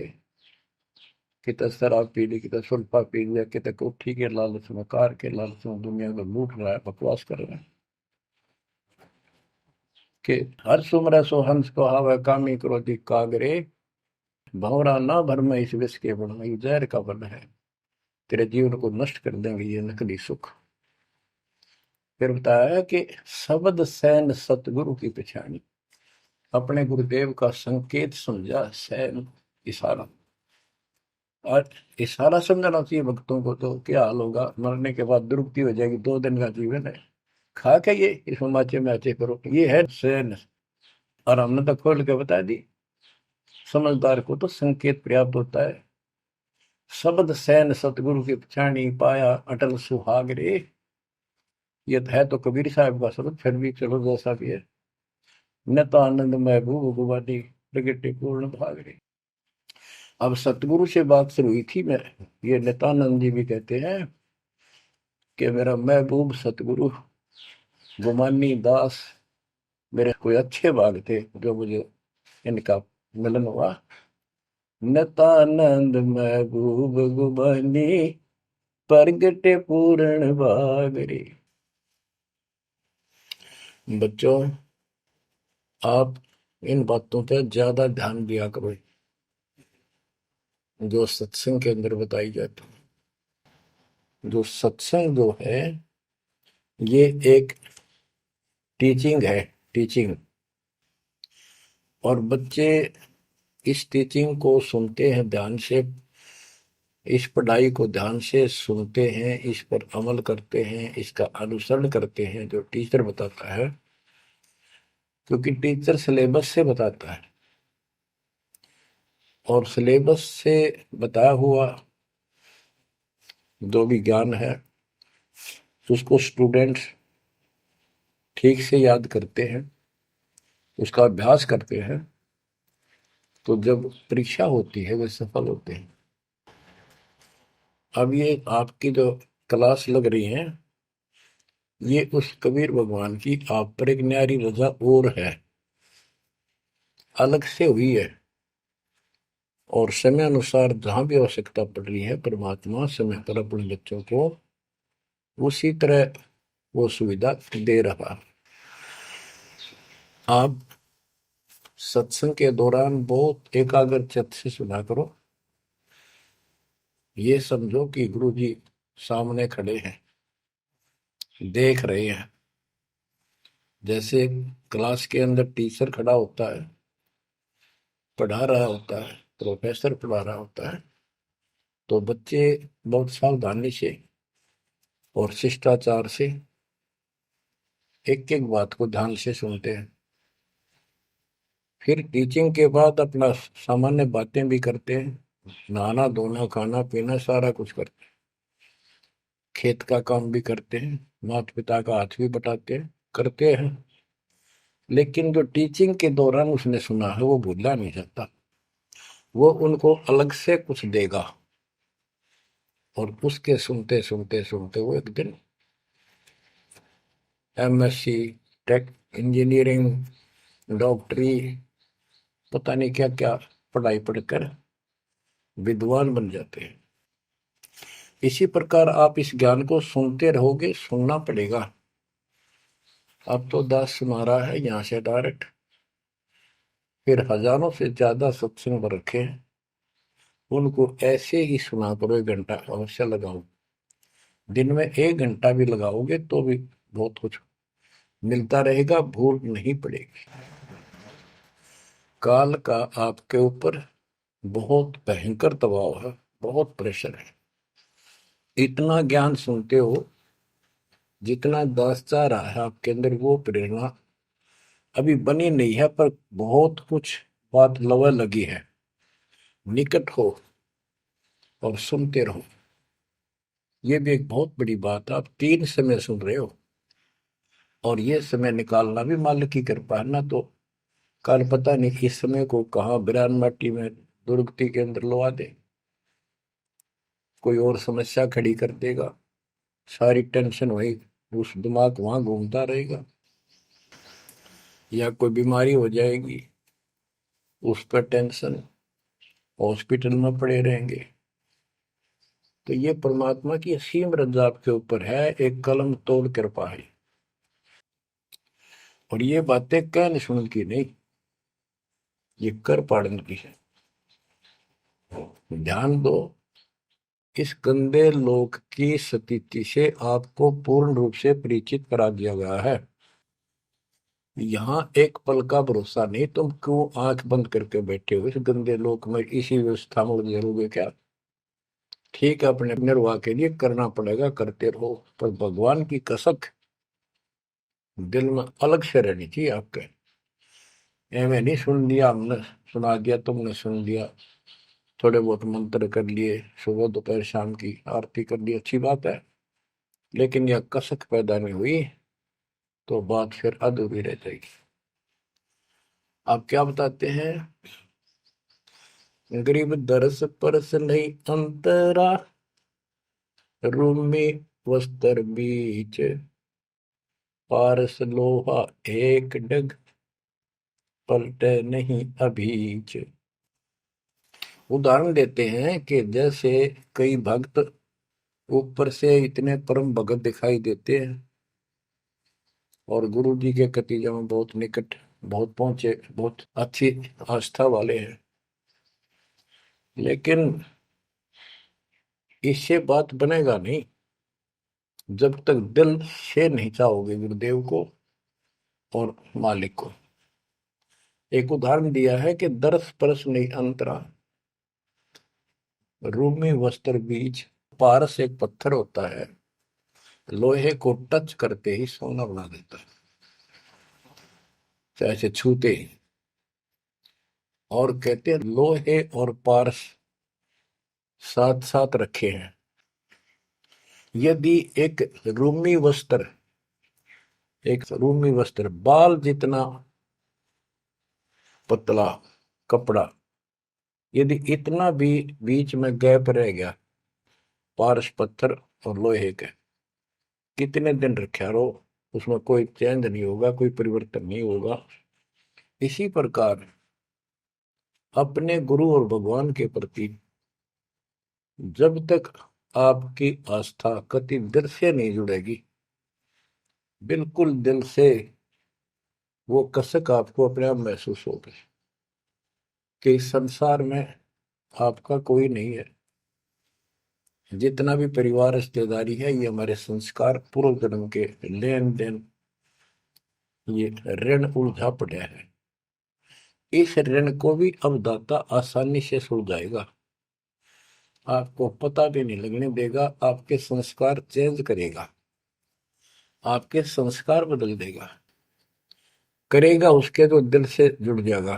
कितने शराब पी ली, कितने सुल्फा पी लिया, कितने कोठी के लालच में, कार के लालच में दुनिया को लूट रहा है, बकवास कर रहा है कि हर सुमर सो हंस को हावे, कामी क्रोधी कागरे, भंवरा ना भर में इस विष के वर्ण। ये जहर का वर्ण है, तेरे जीवन को नष्ट कर देंगे ये नकली सुख। फिर बताया कि शब्द सैन सतगुरु की पहचानी, अपने गुरुदेव का संकेत समझा, सैन इशारा। और इशारा समझना चाहिए भक्तों को, तो क्या हाल होगा, मरने के बाद दुर्गति हो जाएगी। 2 दिन का जीवन है, खा के ये इस माचे में आचे करो, ये है सैन। और हमने तो खोल के बता दी, समझदार को तो संकेत पर्याप्त होता है। शब्द सैन सतगुरु की पहचानी, पाया अटल सुहाग रे। ये है तो कबीर साहब का शब्द, फिर भी चलो जैसा भी है। न तो आनंद महबूब गुवानी, प्रगटे पूर्ण भाग रे। अब सतगुरु से बात शुरू हुई थी, मैं ये नित्यानंद जी भी कहते हैं कि मेरा महबूब सतगुरु गुमानी दास, मेरे कोई अच्छे भाग थे जो मुझे इनका मिलन हुआ। नित्यानंद महबूब गुमानी, प्रगटे पूर्ण भाग रे। बच्चों, आप इन बातों पर ज्यादा ध्यान दिया करो जो सत्संग के अंदर बताई जाती है। जो सत्संग जो है ये एक टीचिंग है, टीचिंग। और बच्चे इस टीचिंग को सुनते हैं ध्यान से, इस पढ़ाई को ध्यान से सुनते हैं, इस पर अमल करते हैं, इसका अनुसरण करते हैं जो टीचर बताता है, क्योंकि टीचर सिलेबस से बताता है। और सिलेबस से बताया हुआ जो भी ज्ञान है उसको स्टूडेंट्स ठीक से याद करते हैं, उसका अभ्यास करते हैं, तो जब परीक्षा होती है वे सफल होते हैं। अब ये आपकी जो क्लास लग रही है, ये उस कबीर भगवान की आप पर एक न्यारी रजा और है, अलग से हुई है। और समय अनुसार जहां भी आवश्यकता पड़ रही है, परमात्मा समय पर अपने बच्चों को उसी तरह वो सुविधा दे रहा। आप सत्संग के दौरान बहुत एकाग्र चित्त से सुना करो। ये समझो कि गुरु जी सामने खड़े हैं, देख रहे हैं। जैसे क्लास के अंदर टीचर खड़ा होता है, पढ़ा रहा होता है, प्रोफेसर पढ़ा रहा होता है, तो बच्चे बहुत सावधानी से और शिष्टाचार से एक एक बात को ध्यान से सुनते हैं। फिर टीचिंग के बाद अपना सामान्य बातें भी करते हैं, नहाना धोना खाना पीना सारा कुछ करते हैं, खेत का काम भी करते हैं, माता पिता का हाथ भी बटाते हैं, करते हैं। लेकिन जो टीचिंग के दौरान उसने सुना है वो भूलना नहीं चाहता। वो उनको अलग से कुछ देगा, और उसके सुनते सुनते सुनते वो एक दिन एमएससी, टेक, इंजीनियरिंग, डॉक्टरी, पता नहीं क्या क्या पढ़ाई पढ़कर विद्वान बन जाते हैं। इसी प्रकार आप इस ज्ञान को सुनते रहोगे, सुनना पड़ेगा। अब तो दास सुना रहा है यहाँ से डायरेक्ट, फिर हजारों से ज्यादा सत्संग रखे हैं, उनको ऐसे ही सुना करो। 1 घंटा अवश्य लगाओ, दिन में 1 घंटा भी लगाओगे तो भी बहुत कुछ मिलता रहेगा, भूल नहीं पड़ेगी। काल का आपके ऊपर बहुत भयंकर दबाव है, बहुत प्रेशर है। इतना ज्ञान सुनते हो, जितना दास चाह रहा है आपके अंदर, वो प्रेरणा अभी बनी नहीं है, पर बहुत कुछ बात लवा लगी है। निकट हो और सुनते रहो। ये भी एक बहुत बड़ी बात है। आप 3 समय सुन रहे हो, और ये समय निकालना भी मालिक की कृपा है ना। तो कल पता नहीं इस समय को कहाँ बिरान माटी में दुर्गति के अंदर लवा दे, कोई और समस्या खड़ी कर देगा, सारी टेंशन वही, उस दिमाग वहां घूमता रहेगा, या कोई बीमारी हो जाएगी उस पर टेंशन, हॉस्पिटल में पड़े रहेंगे। तो ये परमात्मा की असीम रजा आपके ऊपर है, एक कलम तोड़ कृपा है। और ये बातें कहने सुन की नहीं, ये कर पाड़न की है। ध्यान दो, इस गंदे लोक की स्थिति से आपको पूर्ण रूप से परिचित करा दिया गया है। यहाँ एक पल का भरोसा नहीं, तुम क्यों आंख बंद करके बैठे हो इस गंदे लोक में, इसी व्यवस्था में उलझे रहोगे क्या? ठीक है, अपने निर्वाह के लिए करना पड़ेगा, करते रहो, पर भगवान की कसक दिल में अलग से रहनी चाहिए आपके। एवं नहीं सुन लिया हमने, सुना दिया तुमने, सुन लिया, थोड़े बहुत मंत्र कर लिए, सुबह दोपहर शाम की आरती कर ली, अच्छी बात है, लेकिन यह कसक पैदा नहीं हुई तो बात फिर अधूरी रह जाएगी। आप क्या बताते हैं? गरीब दरस परस नहीं अंतरा, रूमी वस्त्र बीच, पारस लोहा एक डग, पलटे नहीं अभीच। उदाहरण देते हैं कि जैसे कई भक्त ऊपर से इतने परम भगत दिखाई देते हैं, और गुरु जी के कतीजा में बहुत निकट, बहुत पहुंचे, बहुत अच्छी आस्था वाले हैं, लेकिन इससे बात बनेगा नहीं जब तक दिल से नहीं चाहोगे गुरुदेव को और मालिक को। एक उदाहरण दिया है कि दरस परस नहीं अंतरा, रूमी वस्त्र बीज। पारस एक पत्थर होता है, लोहे को टच करते ही सोना बना देता है, चाहे छूते ही। और कहते हैं लोहे और पारस साथ साथ रखे हैं। यदि एक रूमी वस्त्र बाल जितना पतला कपड़ा, यदि इतना भी बीच में गैप रह गया, पारस पत्थर और लोहे के, कितने दिन रखे रहो, उसमें कोई चेंज नहीं होगा, कोई परिवर्तन नहीं होगा। इसी प्रकार अपने गुरु और भगवान के प्रति जब तक आपकी आस्था कति दिल से नहीं जुड़ेगी, बिल्कुल दिल से, वो कसक आपको अपने आप महसूस होगी कि इस संसार में आपका कोई नहीं है। जितना भी परिवार रिश्तेदारी है, ये हमारे संस्कार पूर्व जन्म के लेन देन, ये ऋण उलझा पड़ा है। इस ऋण को भी अब दाता आसानी से सुलझाएगा, आपको पता भी नहीं लगने देगा, आपके संस्कार चेंज करेगा। आपके संस्कार बदल देगा। करेगा उसके तो दिल से जुड़ जाएगा।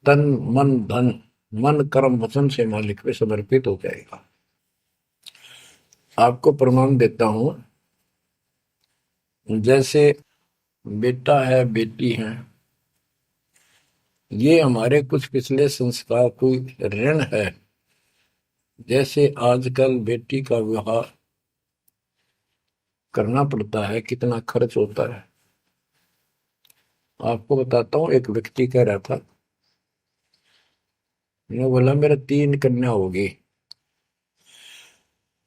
तन मन धन, मन कर्म वचन से मालिक पे समर्पित हो जाएगा। आपको प्रमाण देता हूं, जैसे बेटा है बेटी है, ये हमारे कुछ पिछले संस्कार कोई ऋण है। जैसे आजकल बेटी का विवाह करना पड़ता है, कितना खर्च होता है। आपको बताता हूँ, एक व्यक्ति कह रहा था, मैं बोला मेरा 3 कन्या होगी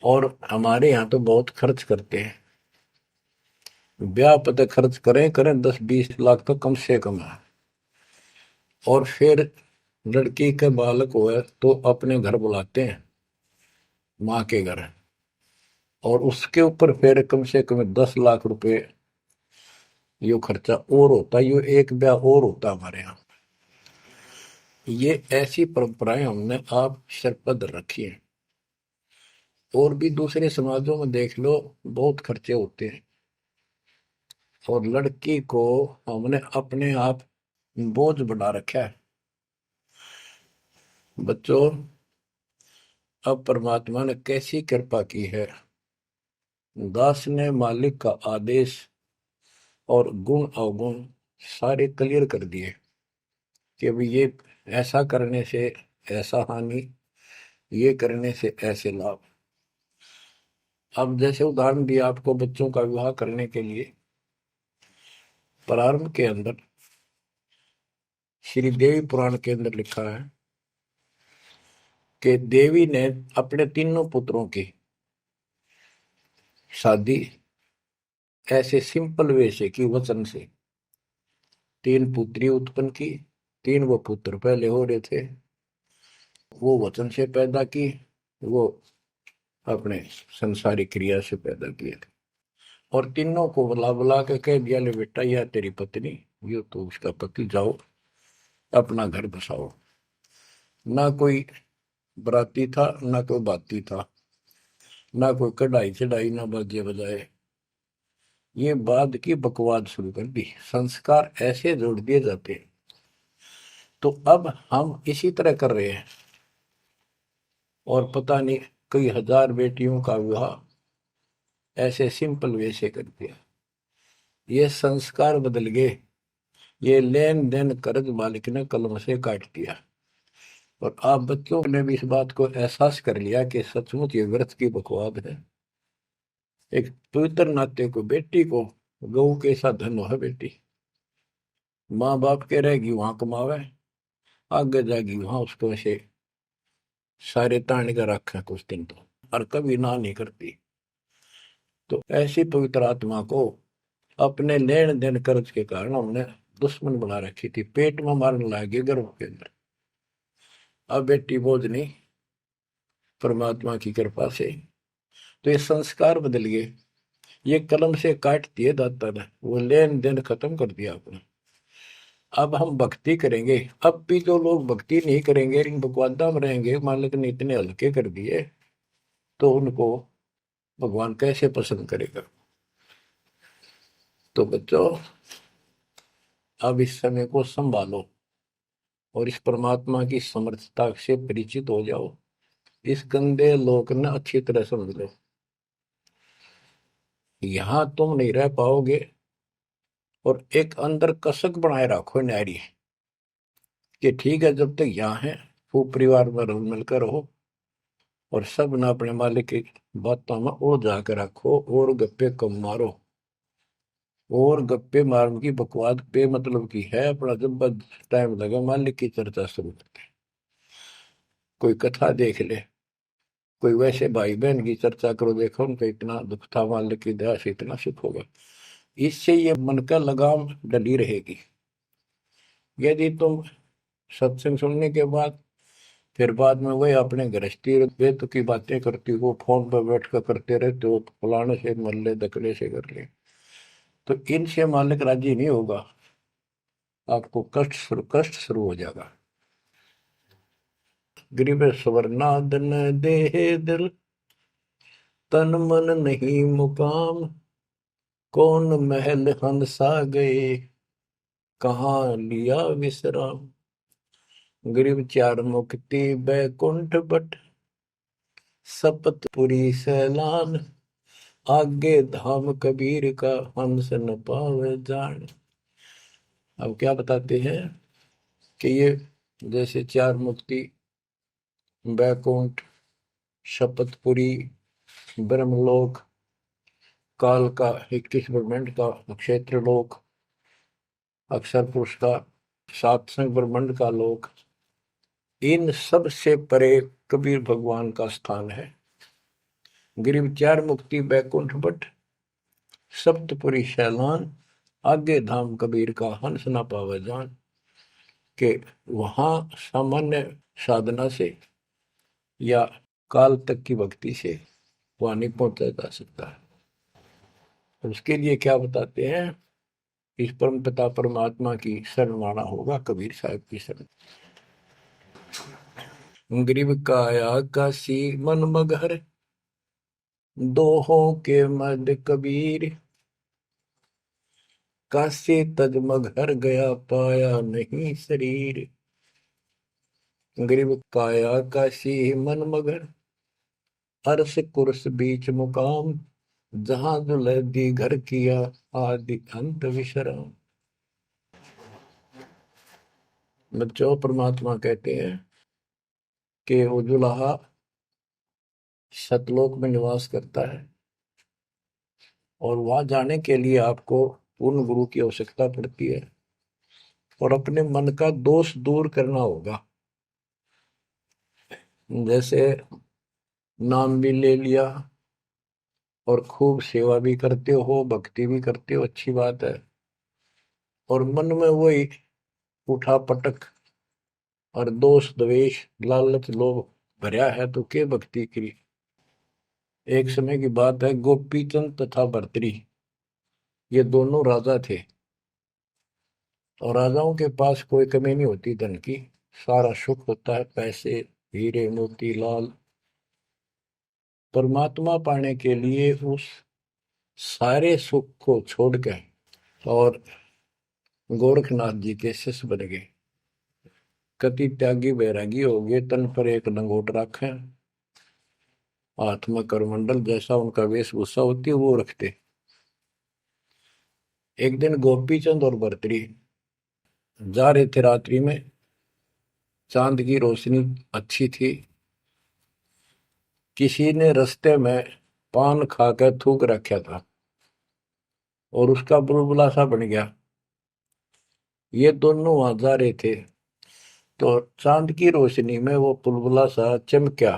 और हमारे यहाँ तो बहुत खर्च करते हैं, ब्याह पता खर्च करें करें 10-20 लाख तो कम से कम है। और फिर लड़की के बालक हुए तो अपने घर बुलाते हैं, माँ के घर, और उसके ऊपर फिर कम से कम 10 लाख रुपए यो खर्चा और होता है। यो एक ब्याह और होता है हमारे यहाँ। ये ऐसी परंपराएं हमने आप सिर पर रखी हैं। और भी दूसरे समाजों में देख लो, बहुत खर्चे होते हैं। और लड़की को हमने अपने आप बोझ बना रखा है। बच्चों, अब परमात्मा ने कैसी कृपा की है, दास ने मालिक का आदेश और गुण अवगुण सारे क्लियर कर दिए कि अभी ये ऐसा करने से ऐसा हानि, ये करने से ऐसे लाभ। अब जैसे उदाहरण दिया आपको बच्चों का विवाह करने के लिए, प्रारंभ के अंदर श्री देवी पुराण के अंदर लिखा है कि देवी ने अपने तीनों पुत्रों की शादी ऐसे सिंपल वे से की, वचन से। 3 पुत्री उत्पन्न की, 3 वो पुत्र पहले हो रहे थे, वो वचन से पैदा की, वो अपने संसारिक क्रिया से पैदा किए थे। और तीनों को बुला बुला के कह दिया, ले बेटा यह तेरी पत्नी, ये तो उसका पति, जाओ अपना घर बसाओ। ना कोई बराती था, ना कोई बाती था, ना कोई कढ़ाई चढ़ाई, ना बाजे बजाए। ये बाद की बकवाद शुरू कर दी, संस्कार ऐसे जोड़ दिए जाते हैं। तो अब हम इसी तरह कर रहे हैं, और पता नहीं कई हजार बेटियों का विवाह ऐसे सिंपल वे से कर दिया। ये संस्कार बदल गए। ये लेन देन कर्ज मालिक ने कलम से काट दिया। और आप बच्चों ने भी इस बात को एहसास कर लिया कि सचमुच ये व्रत की बकवाद है। एक पवित्र नाते को, बेटी को गऊ के साथ धन है बेटी। माँ बाप के रहेगी वहां कमावे, आगे जाएगी वहां उसको ऐसे सारे ताने का रखा कुछ दिन तो, और कभी ना नहीं करती। तो ऐसी पवित्र आत्मा को अपने लेन देन कर्ज के कारण हमने दुश्मन बना रखी थी, पेट में मारने लगे गर्भ के अंदर। अब बेटी बोझ नहीं, परमात्मा की कृपा से तो ये संस्कार बदल गए। ये कलम से काट दिए दाता ने, वो लेन देन खत्म कर दिया आपने। अब हम भक्ति करेंगे। अब भी जो लोग भक्ति नहीं करेंगे, इन बकवादा में रहेंगे, मालिक ने इतने हल्के कर दिए, तो उनको भगवान कैसे पसंद करेगा। तो बच्चों, अब इस समय को संभालो और इस परमात्मा की समर्थता से परिचित हो जाओ। इस गंदे लोक ने अच्छी तरह समझ लो। यहां तुम नहीं रह पाओगे। और एक अंदर कसक बनाए रखो नारी कि ठीक है, जब तक यहाँ है खूब परिवार में रल मिलकर रहो, और सब ना अपने मालिक की बातों में ओ जाकर रखो, और गप्पे कम मारो। और गप्पे मारने की बकवाद पे मतलब की है, अपना जब टाइम लगा मालिक की चर्चा शुरू करते। कोई कथा देख ले, कोई वैसे भाई बहन की चर्चा करो, देखो उनका इतना दुख था, मालिक की दया से इतना सुख होगा। इससे ये मन का लगाम डली रहेगी। यदि तुम सत्संग सुनने के बाद फिर बाद में वही अपने गृहस्थी वेद की बातें करती हो, फोन पर बैठ कर करते रहते हो, फलाने से मर ले, दकड़े से कर ले, तो इनसे मालिक राजी नहीं होगा। आपको कष्ट शुरू हो जाएगा। गरीब स्वर्णादन देह दिल, तन मन नहीं मुकाम, कौन महल हंसा गए, कहाँ लिया विश्राम। गिरव चार मुक्ति बैकुंठ बट, सपतपुरी सैलान। आगे धाम कबीर का, हंस न पावे जान। अब क्या बताते हैं कि ये जैसे चार मुक्ति, बैकुंठ, शपथपुरी, ब्रह्मलोक, काल का 21 ब्रह्मांड का क्षेत्र लोक, अक्षर पुरुष का सातसंग ब्रह्मांड का लोक, इन सब से परे कबीर भगवान का स्थान है। गिरिव चार मुक्ति बैकुंठ बट, सप्तपुरी शैलान। आगे धाम कबीर का, हंस ना पावे जान। के वहां सामान्य साधना से या काल तक की भक्ति से वहां नहीं पहुंचा जा सकता। तो उसके लिए क्या बताते हैं, इस परम पिता परमात्मा की शरण माना होगा, कबीर साहब की शरण। ग्रीव काया काशी मन मगहर, दोहों के मद कबीर। काशी तज मगहर गया, पाया नहीं शरीर। ग्रीव काया काशी मन मगर, अर्श कुर्स बीच मुकाम। जहां दुलहदी घर किया, आदि अंत विश्राम। बच्चों, परमात्मा कहते हैं कि वो दुल्हा सतलोक में निवास करता है, और वहां जाने के लिए आपको पूर्ण गुरु की आवश्यकता पड़ती है, और अपने मन का दोष दूर करना होगा। जैसे नाम भी ले लिया और खूब सेवा भी करते हो, भक्ति भी करते हो, अच्छी बात है, और मन में वही उठा पटक और दोष द्वेष लालच लोभ भरा है, तो के भक्ति करी। एक समय की बात है, गोपीचंद तथा भर्तरी, ये दोनों राजा थे, और राजाओं के पास कोई कमी नहीं होती धन की, सारा सुख होता है, पैसे हीरे मोती लाल। परमात्मा पाने के लिए उस सारे सुख को छोड़कर और गोरखनाथ जी के शिष्य बन गए। कति त्यागी बैरागी हो गए, तन पर एक लंगोट रखे, हाथ में करमंडल, जैसा उनका वेशभूषा होती है वो रखते। एक दिन गोपीचंद और भर्तरी जा रहे थे रात्रि में, चांद की रोशनी अच्छी थी। किसी ने रास्ते में पान खाकर थूक रखा था और उसका बुलबुला सा बन गया। ये दोनों वहां जा रहे थे, तो चांद की रोशनी में वो बुलबुला सा चमका।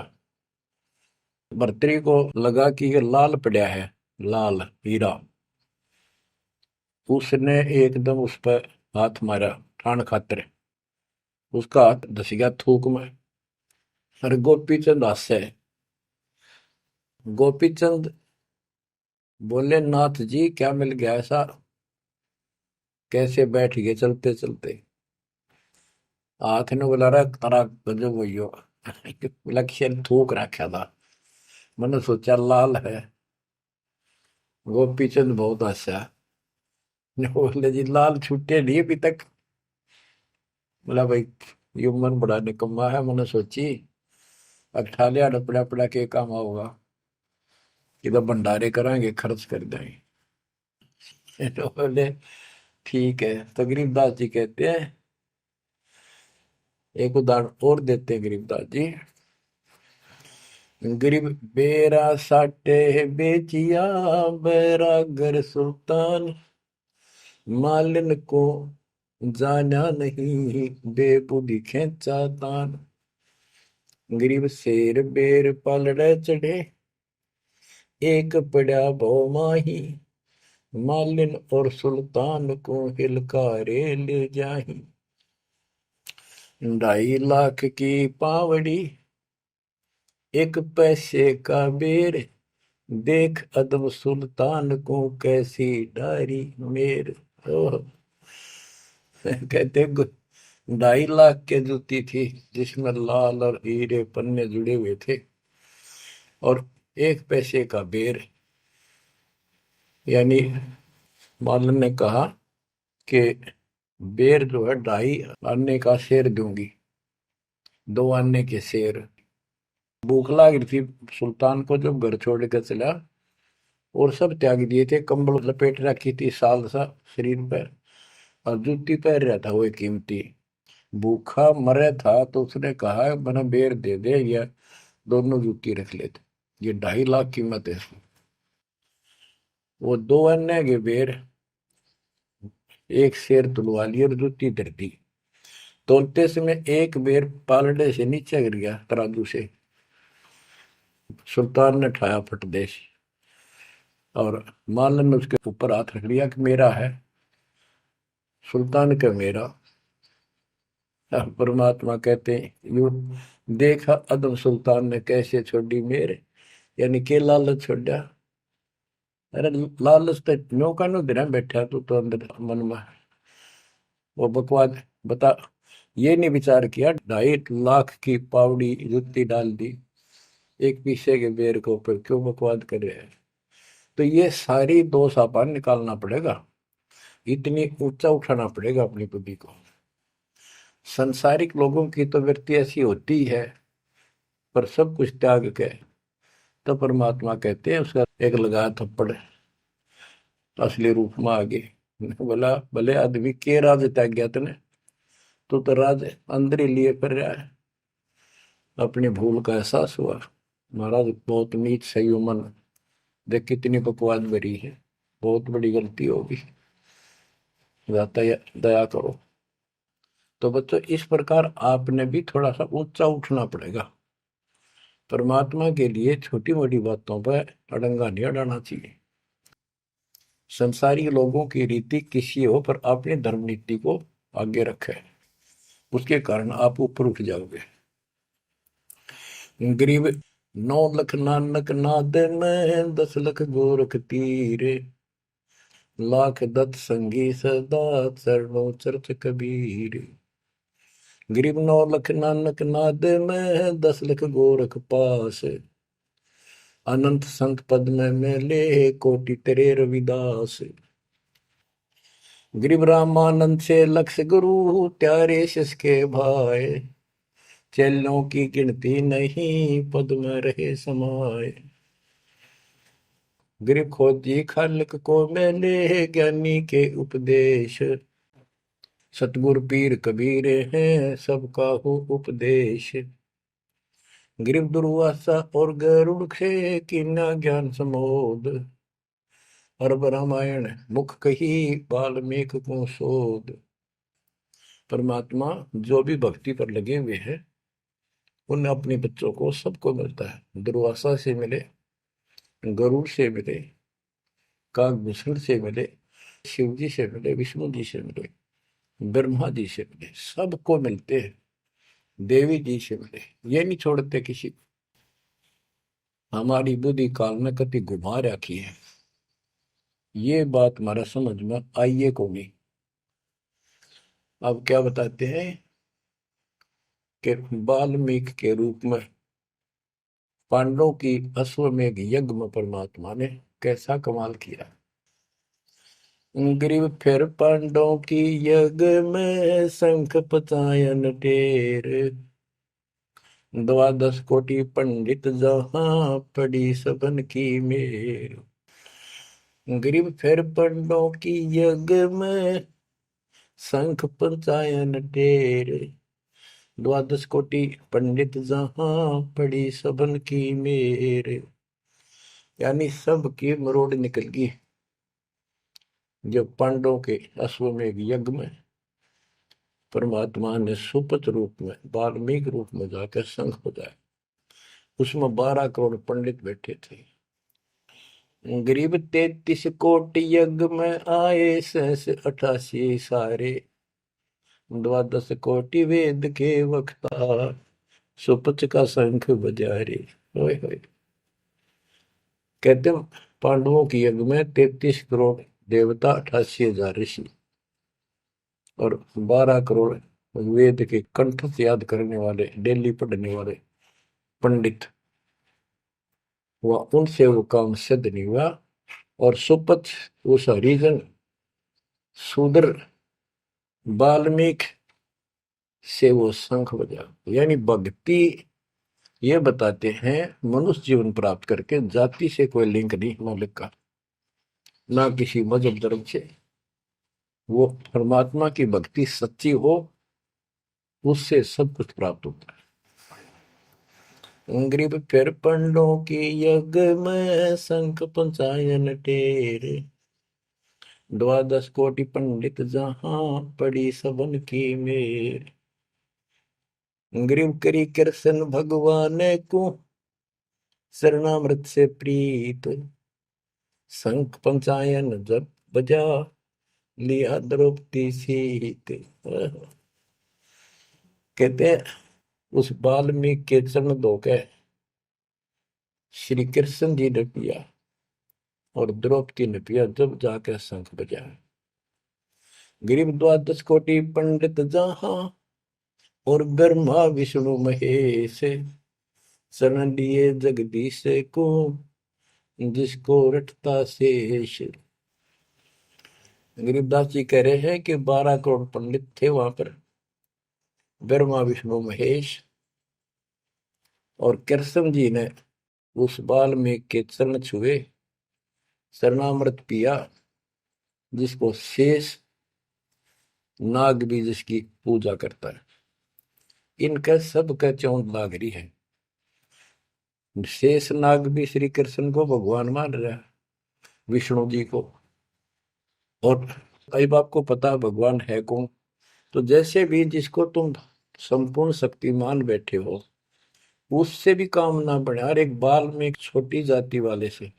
भर्तरी को लगा कि ये लाल पड़ा है, लाल हीरा। उसने एकदम उस पर हाथ मारा ठाण खातर, उसका हाथ धस गया थूक में। अरे गोपीचंद हास्य है। गोपीचंद बोले, नाथ जी क्या मिल गया ऐसा, कैसे बैठ गए चलते चलते। हाथ ने बोला, रहा तारा गजब हो लक्ष्य थूक रखा था, मैंने सोचा लाल है। गोपीचंद बहुत हंसा, बोले जी लाल छूटे नहीं अभी तक। बोला भाई, ये मन बड़ा निकम्मा है, मैंने सोची अब ठा लिया डपड़ा पड़ा के काम होगा, कि तो भंडारे कराएंगे खर्च कर देंगे। तो बोले ठीक है। तो गरीबदास जी कहते हैं, एक उदाहरण और देते हैं गरीबदास जी। गरीब बेरा साटे बेचिया, बैरागर सुल्तान। मालिन को जाना नहीं, बेबुद्धि खेचा तान। गरीब शेर बेर पलड़े चढ़े, एक पड़ा भो माही। मालिन और सुल्तान को हिलकारे ले जाही। 2.5 लाख की पावड़ी, एक पैसे का बेर। देख अदब सुल्तान को, कैसी डारी मेर। ओह, कहते 2.5 लाख की जूती थी, जिसमें लाल और हीरे पन्ने जुड़े हुए थे, और 1 पैसे का बेर, यानी मालन ने कहा कि बेर जो है 2.5 आने का शेर दूंगी, 2 आने के शेर। भूख लाग रही थी सुल्तान को, जब घर छोड़ कर चला और सब त्याग दिए थे, कंबल लपेट रखी थी साल सा शरीर पर, और जूती पहन रहा था वो कीमती। भूखा मरे था तो उसने कहा मैंने बेर दे दे, या दोनों जूती रख लेते, ये 2.5 लाख कीमत है इसकी। वो 2 आने के बेर एक शेर तुलवा लिया और जूती धर दी। तोलते समय एक बेर पालड़े से नीचे गिर गया तराजू से। सुल्तान ने ठाया फटदेश, और मालन ने उसके ऊपर हाथ रख लिया कि मेरा है। सुल्तान का मेरा। परमात्मा कहते हैं यू देखा अदम सुल्तान ने कैसे छोड़ी मेरे, यानी के लालच छोड़ा। अरे लालच तो नौका नो दिन बैठा तू तो अंदर मन में वो बकवाद बता। ये नहीं विचार किया 2.5 लाख की पावड़ी जुत्ती डाल दी एक पीछे के बेर के ऊपर, क्यों बकवाद कर रहे हैं। तो ये सारी दोष अपन निकालना पड़ेगा, इतनी ऊंचा उठाना पड़ेगा अपनी बुद्धि को। संसारिक लोगों की तो वृत्ति ऐसी होती है, पर सब कुछ त्याग के तो परमात्मा कहते हैं उसका एक लगा थप्पड़ असली रूप में आ गए। बोला भले आदमी के राज त्याग गया तने, तो राज अंदर ही लिए फिर रहा है। अपनी भूल का एहसास हुआ, महाराज बहुत नीच सही मन, देख कितनी बकवाद भरी है, बहुत बड़ी गलती होगी, दया करो। तो बच्चों इस प्रकार आपने भी थोड़ा सा ऊंचा उठना पड़ेगा। परमात्मा के लिए छोटी मोटी बातों पर अड़ंगा नहीं अड़ाना चाहिए। संसारी लोगों की रीति किसी हो, पर अपनी धर्म नीति को आगे रखे, उसके कारण आप ऊपर उठ जाओगे। गरीब 9 लाख नानक नाद में 10 लाख गोरख तीरे, लाख दत्त संगी सदा चरणों चरत कबीर। गरीब 9 लाख नानक नाद में 10 लाख गोरख पास, अनंत संत पद में मेले कोटि तेरे रविदास। गरीब रामानंद से लक्ष्य गुरु त्यारे शिष के भाई, चेलों की गिनती नहीं पद में रहे समाये। गरीब खोजी खालिक को मेले ज्ञानी के उपदेश, सतगुरु पीर कबीर हैं सबका हो उपदेश। गरीब दुर्वासा और गरुड़ से कीना ज्ञान समोद, अरब रामायण मुख कही वाल्मीकि को शोध। परमात्मा जो भी भक्ति पर लगे हुए हैं उन अपने बच्चों को सबको मिलता है। दुर्वासा से मिले, गरुड़ से मिले, काकभूषण से मिले, शिव जी से मिले, विष्णु जी से मिले, ब्रह्मा जी से मिले, सबको मिलते हैं। देवी जी से मिले, ये नहीं छोड़ते किसी को। हमारी बुद्धि काल में कति घुमा रखी है, ये बात हमारा समझ में आइए को नहीं। अब क्या बताते हैं कि वाल्मीकि के रूप में पांडवों की अश्वमेध यज्ञ में परमात्मा ने कैसा कमाल किया। ग्रीव फिर पांडवों की यज्ञ में शंख पचायन ढेर, 12 कोटि पंडित जहां पड़ी सबन की मेर। ग्रीव फिर पांडवों की यज्ञ में शंख पचायन ढेर, 12 कोटि पंडित जहां पड़ी सबन की मेर। यानी सब की मरोड़ निकल गई जब पांडवों के अश्वमेध यज्ञ में परमात्मा ने सुपत रूप में वाल्मीकि रूप में जाकर शंख बजाया। उसमें 12 करोड़ पंडित बैठे थे। गरीब 33 कोटि यज्ञ में आए सहस 88 सारे, 12 कोटि वेद के वक्ता सुपच का शंख बजा रे। होए होए। कहते पांडवों की यज्ञ में 33 करोड़ देवता, 88,000 ऋषि और 12 करोड़ वेद के कंठ से याद करने वाले, डेली पढ़ने वाले पंडित। वह उनसे वो काम सिद्ध नहीं हुआ। और सुपथ उस हरिजन शूद्र वाल्मीकि से वो शंख बजा, यानी भक्ति ये बताते हैं मनुष्य जीवन प्राप्त करके जाति से कोई लिंक नहीं मौलिक का, ना किसी मजहब धर्म से। वो परमात्मा की भक्ति सच्ची हो, उससे सब कुछ प्राप्त होता है। ग्रीब फिर पंडों की यज्ञ में शंख पंचायन टेर, द्वादश कोटि पंडित जहां पड़ी सबन की मेर। ग्रीव करी कृष्ण भगवान को शरणामृत से प्रीत, शंख पंचायन जब बजा लिया द्रौपदी सीत। कहते हैं उस वाल्मीकि के चरण धोके श्री कृष्ण जी ने पिया और द्रौपदी ने पिया, जब जाकर शंख बजा। गरीब द्वादश कोटि पंडित जहां और ब्रह्मा विष्णु महेश, शरण लिए जगदीश को जिसको रटता शेष। गरीबदास जी कह रहे हैं कि 12 करोड़ पंडित थे वहां पर, ब्रह्मा विष्णु महेश, और कृष्ण जी ने उस वाल्मीकि के चरण छुए, शरणामृत पिया, जिसको शेष नाग भी जिसकी पूजा करता है। इनका सबका चौंध लाग रही है। शेष नाग भी श्री कृष्ण को भगवान मान रहा है, विष्णु जी को। और अब आपको पता भगवान है कौन, तो जैसे भी जिसको तुम संपूर्ण शक्तिमान बैठे हो, उससे भी काम ना बढ़े, हर एक बाल में एक छोटी जाति वाले से,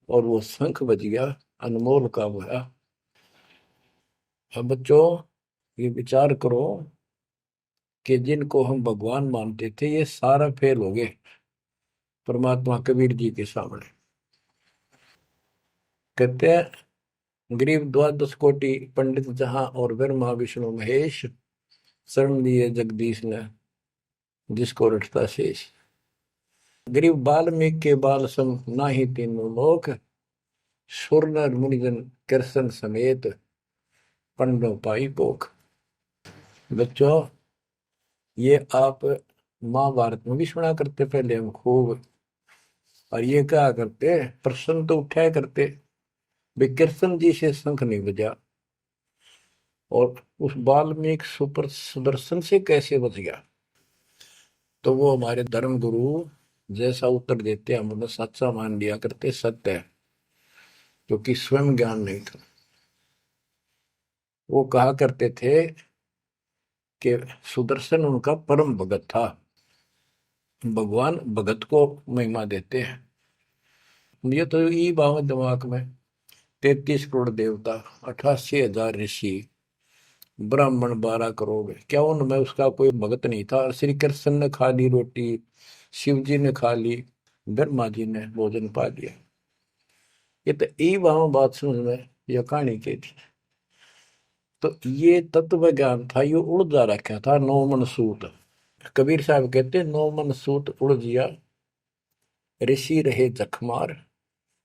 और वो शंख बज गया, अनमोल काम हुआ। अब बच्चों ये विचार करो कि जिनको हम भगवान मानते थे ये सारा फेल हो गए परमात्मा कबीर जी के सामने। कहते हैं गरीब द्वादश कोटि पंडित जहां और ब्रह्मा विष्णु महेश, शरण लिए जगदीश ने जिसको रटता शेष। गरीब वाल्मीकि के बाल सम नाही तीनों लोक, सुर नर मुनिजन कृष्ण समेत पंडो पाई पोख। बच्चों ये आप महाभारत में भी सुना करते पहले हम खूब, और ये क्या करते प्रश्न तो उठाया करते, कृष्ण जी से शंख नहीं बजा और उस वाल्मीकि सुपर सुदर्शन से कैसे बच गया। तो वो हमारे धर्म गुरु जैसा उत्तर देते हम उन्हें सच्चा मान लिया करते, सत्य है, क्योंकि स्वयं ज्ञान नहीं था। वो कहा करते थे कि सुदर्शन उनका परम भगत था। भगवान भगत को महिमा देते हैं। ये तो ये बात दिमाग में, 33 करोड़ देवता, 88,000 ऋषि, ब्राह्मण 12 करोड़, क्या उनमें उसका कोई भगत नहीं था। श्री कृष्ण ने खा ली रोटी, शिव जी ने खा ली, ब्रह्मा जी ने भोजन पा लिया। ये तो ई वहां बात समझ में यह कहानी की थी। तो ये तत्व ज्ञान था, ये उड़ जा रखा था। 9 मन सूत, कबीर साहब कहते 9 मन सूत उड़ जिया, ऋषि रहे जखमार,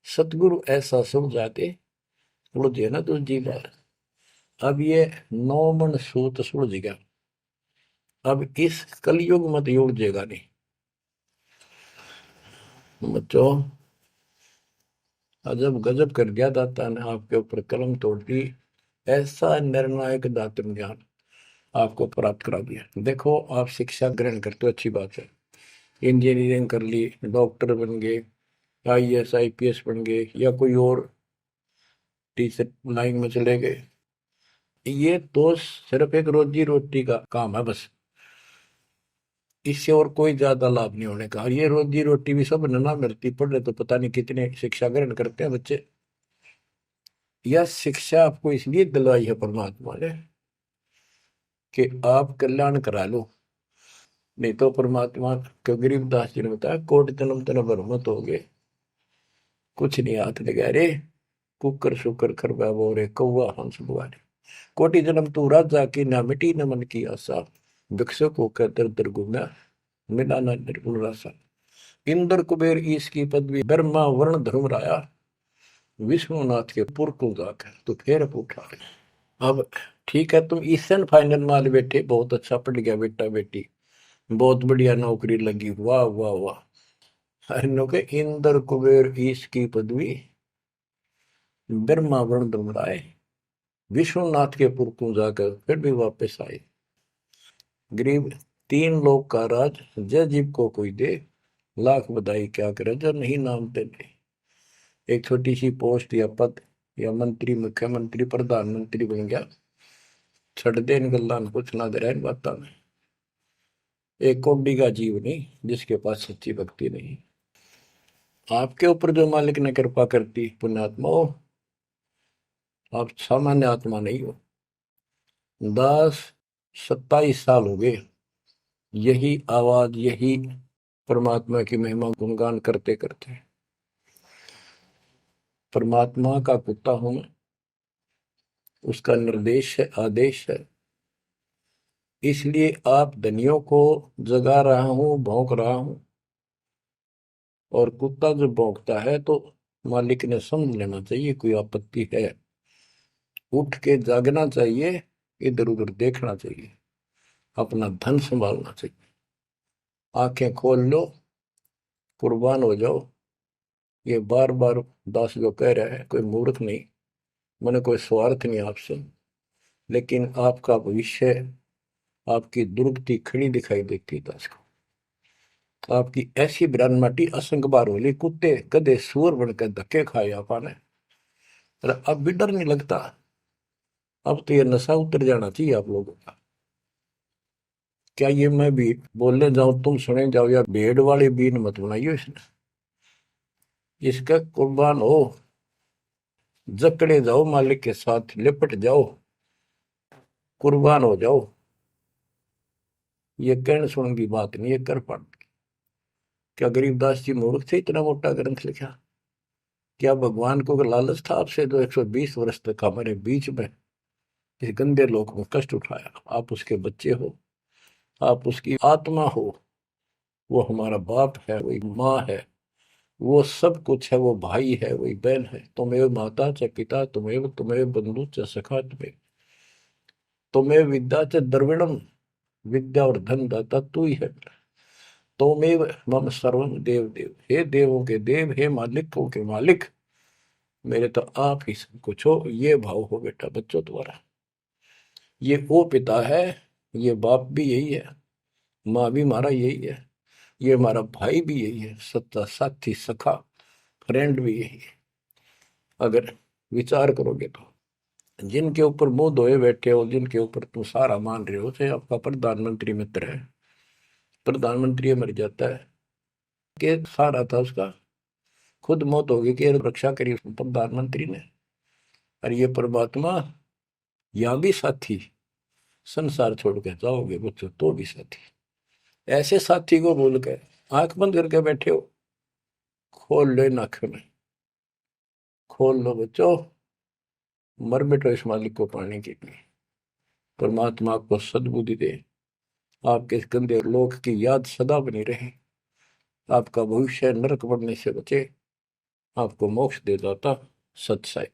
सतगुरु ऐसा सब जाते उड़ जिया ना दूसरी बार। अब ये 9 मन सूत सुलझ गया, अब इस कलयुग में तो ये उलझेगा नहीं। बच्चों अजब गजब कर दिया दाता ने आपके ऊपर कलम तोड़ दी, ऐसा निर्णायक दातन ज्ञान आपको प्राप्त करा दिया। देखो आप शिक्षा ग्रहण करते हो, अच्छी बात है, इंजीनियरिंग कर ली, डॉक्टर बन गए, IAS IPS बन गए, या कोई और टीचर लाइन में चले गए। ये तो सिर्फ एक रोजी रोटी का काम है बस, इससे और कोई ज्यादा लाभ नहीं होने का। और ये रोजी रोटी भी सब ना मिलती, पढ़ रहे तो पता नहीं कितने शिक्षा ग्रहण करते हैं बच्चे। यह शिक्षा आपको इसलिए दिलवाई है परमात्मा ने कि आप कल्याण करा लो, नहीं तो परमात्मा के गरीबदास जी ने बताया कोट जन्म तन भ्रमत हो गए, कुछ नहीं हाथ लगा रे, कुकर शुकर कर बोरे कौआ हंस बुआरे। कोटि जन्म तू राजा की ना मिटी न मन की आशा, भिक्षुक होकर दर दर घूमा मिला न निर्गुण रासा। इंद्र कुबेर ईश की पदवी, ब्रह्मा वर्ण धर्म राया, विष्णुनाथ के पुर को जाकर तो फिर पूछा। अब ठीक है, तुम ईसन फाइनल माल बैठे, बहुत अच्छा पढ़ गया बेटा बेटी, बहुत बढ़िया नौकरी लगी, वाह वाह वाह। अरे के इंद्र कुबेर ईश की पदवी ब्रह्मा वर्ण दुमराए, विश्वनाथ के पुर को जाकर फिर भी वापस आए। गरीब तीन लोग का राज जय जीव को कोई दे, लाख बधाई क्या करे जो नहीं नाम तेरे। एक छोटी सी पोस्ट या पद या मंत्री, मुख्यमंत्री, प्रधानमंत्री बन गया, छड़ दे इन गल्लां कुछ ना दे इन बातों में। एक कौड़ी का जीव नहीं जिसके पास सच्ची भक्ति नहीं। आपके ऊपर जो मालिक ने कृपा करती, पुण्यात्मा हो, आप सामान्य आत्मा नहीं हो। 10-27 साल हो गए यही आवाज, यही परमात्मा की महिमा गुणगान करते करते। परमात्मा का कुत्ता हूं मैं, उसका निर्देश है, आदेश है, इसलिए आप धनियों को जगा रहा हूं, भौंक रहा हूं। और कुत्ता जब भौंकता है तो मालिक ने समझ लेना चाहिए कोई आपत्ति है, उठ के जागना चाहिए, इधर उधर देखना चाहिए, अपना धन संभालना चाहिए। आंखें खोल लो, कुर्बान हो जाओ। ये बार बार दास जो कह रहा है, कोई मूर्ख नहीं, मैंने कोई स्वार्थ नहीं आपसे, लेकिन आपका भविष्य, आपकी दुर्गति खड़ी दिखाई देती है दास को। आपकी ऐसी बिरान माटी असंग बार होली, कुत्ते गधे सुअर बनकर धक्के खाए आपने, अब भी डर नहीं लगता। अब तो ये नशा उतर जाना चाहिए आप लोगों का। क्या ये मैं भी बोलने जाऊं तुम सुने जाओ, या भेड़ वाले बीन मत बनाइयो इसने। इसका कुर्बान हो, जकड़े जाओ, मालिक के साथ लिपट जाओ, कुर्बान हो जाओ। ये कहने सुन की बात नहीं, ये कर पड़। क्या गरीबदास जी मूर्ख थे इतना मोटा ग्रंथ लिखा? क्या भगवान को लालच था आपसे जो 120 वर्ष तक हमारे बीच में इस गंदे लोक में कष्ट उठाया? आप उसके बच्चे हो, आप उसकी आत्मा हो, वो हमारा बाप है, वही माँ है, वो सब कुछ है, वो भाई है, वही बहन है। तुम्हें माता च पिता, तुम्हें बंधु च सखा, तुम्हें विद्या च द्रविणम, विद्या और धन दाता तू ही है। तोमेव मम सर्वम देव देव, हे देवों के देव, हे मालिकों के मालिक, मेरे तो आप ही सब कुछ हो। ये भाव हो बेटा बच्चों तुम्हारा। ये वो पिता है, ये बाप भी यही है, माँ भी हमारा यही है, ये हमारा भाई भी यही है, सच्चा साथी सखा फ्रेंड भी यही है। अगर विचार करोगे तो जिनके ऊपर मुंह धोए बैठे हो, जिनके ऊपर तुम सारा मान रहे हो, चाहे आपका प्रधानमंत्री मित्र है, प्रधानमंत्री मर जाता है कि सारा था उसका, खुद मौत होगी कि रक्षा करी प्रधानमंत्री ने। और ये परमात्मा, यहाँ भी साथी, संसार छोड़ के जाओगे बच्चों तो भी साथी। ऐसे साथी को बोल के आंख बंद करके बैठे हो, खोल लो नाक में, खोल लो बच्चों, मर बैठो इस मालिक को पाने के लिए। परमात्मा आपको सद्बुद्धि दे, आपके इस गंदे लोक की याद सदा बनी रहे, आपका भविष्य नरक बनने से बचे, आपको मोक्ष दे दाता सत्साई।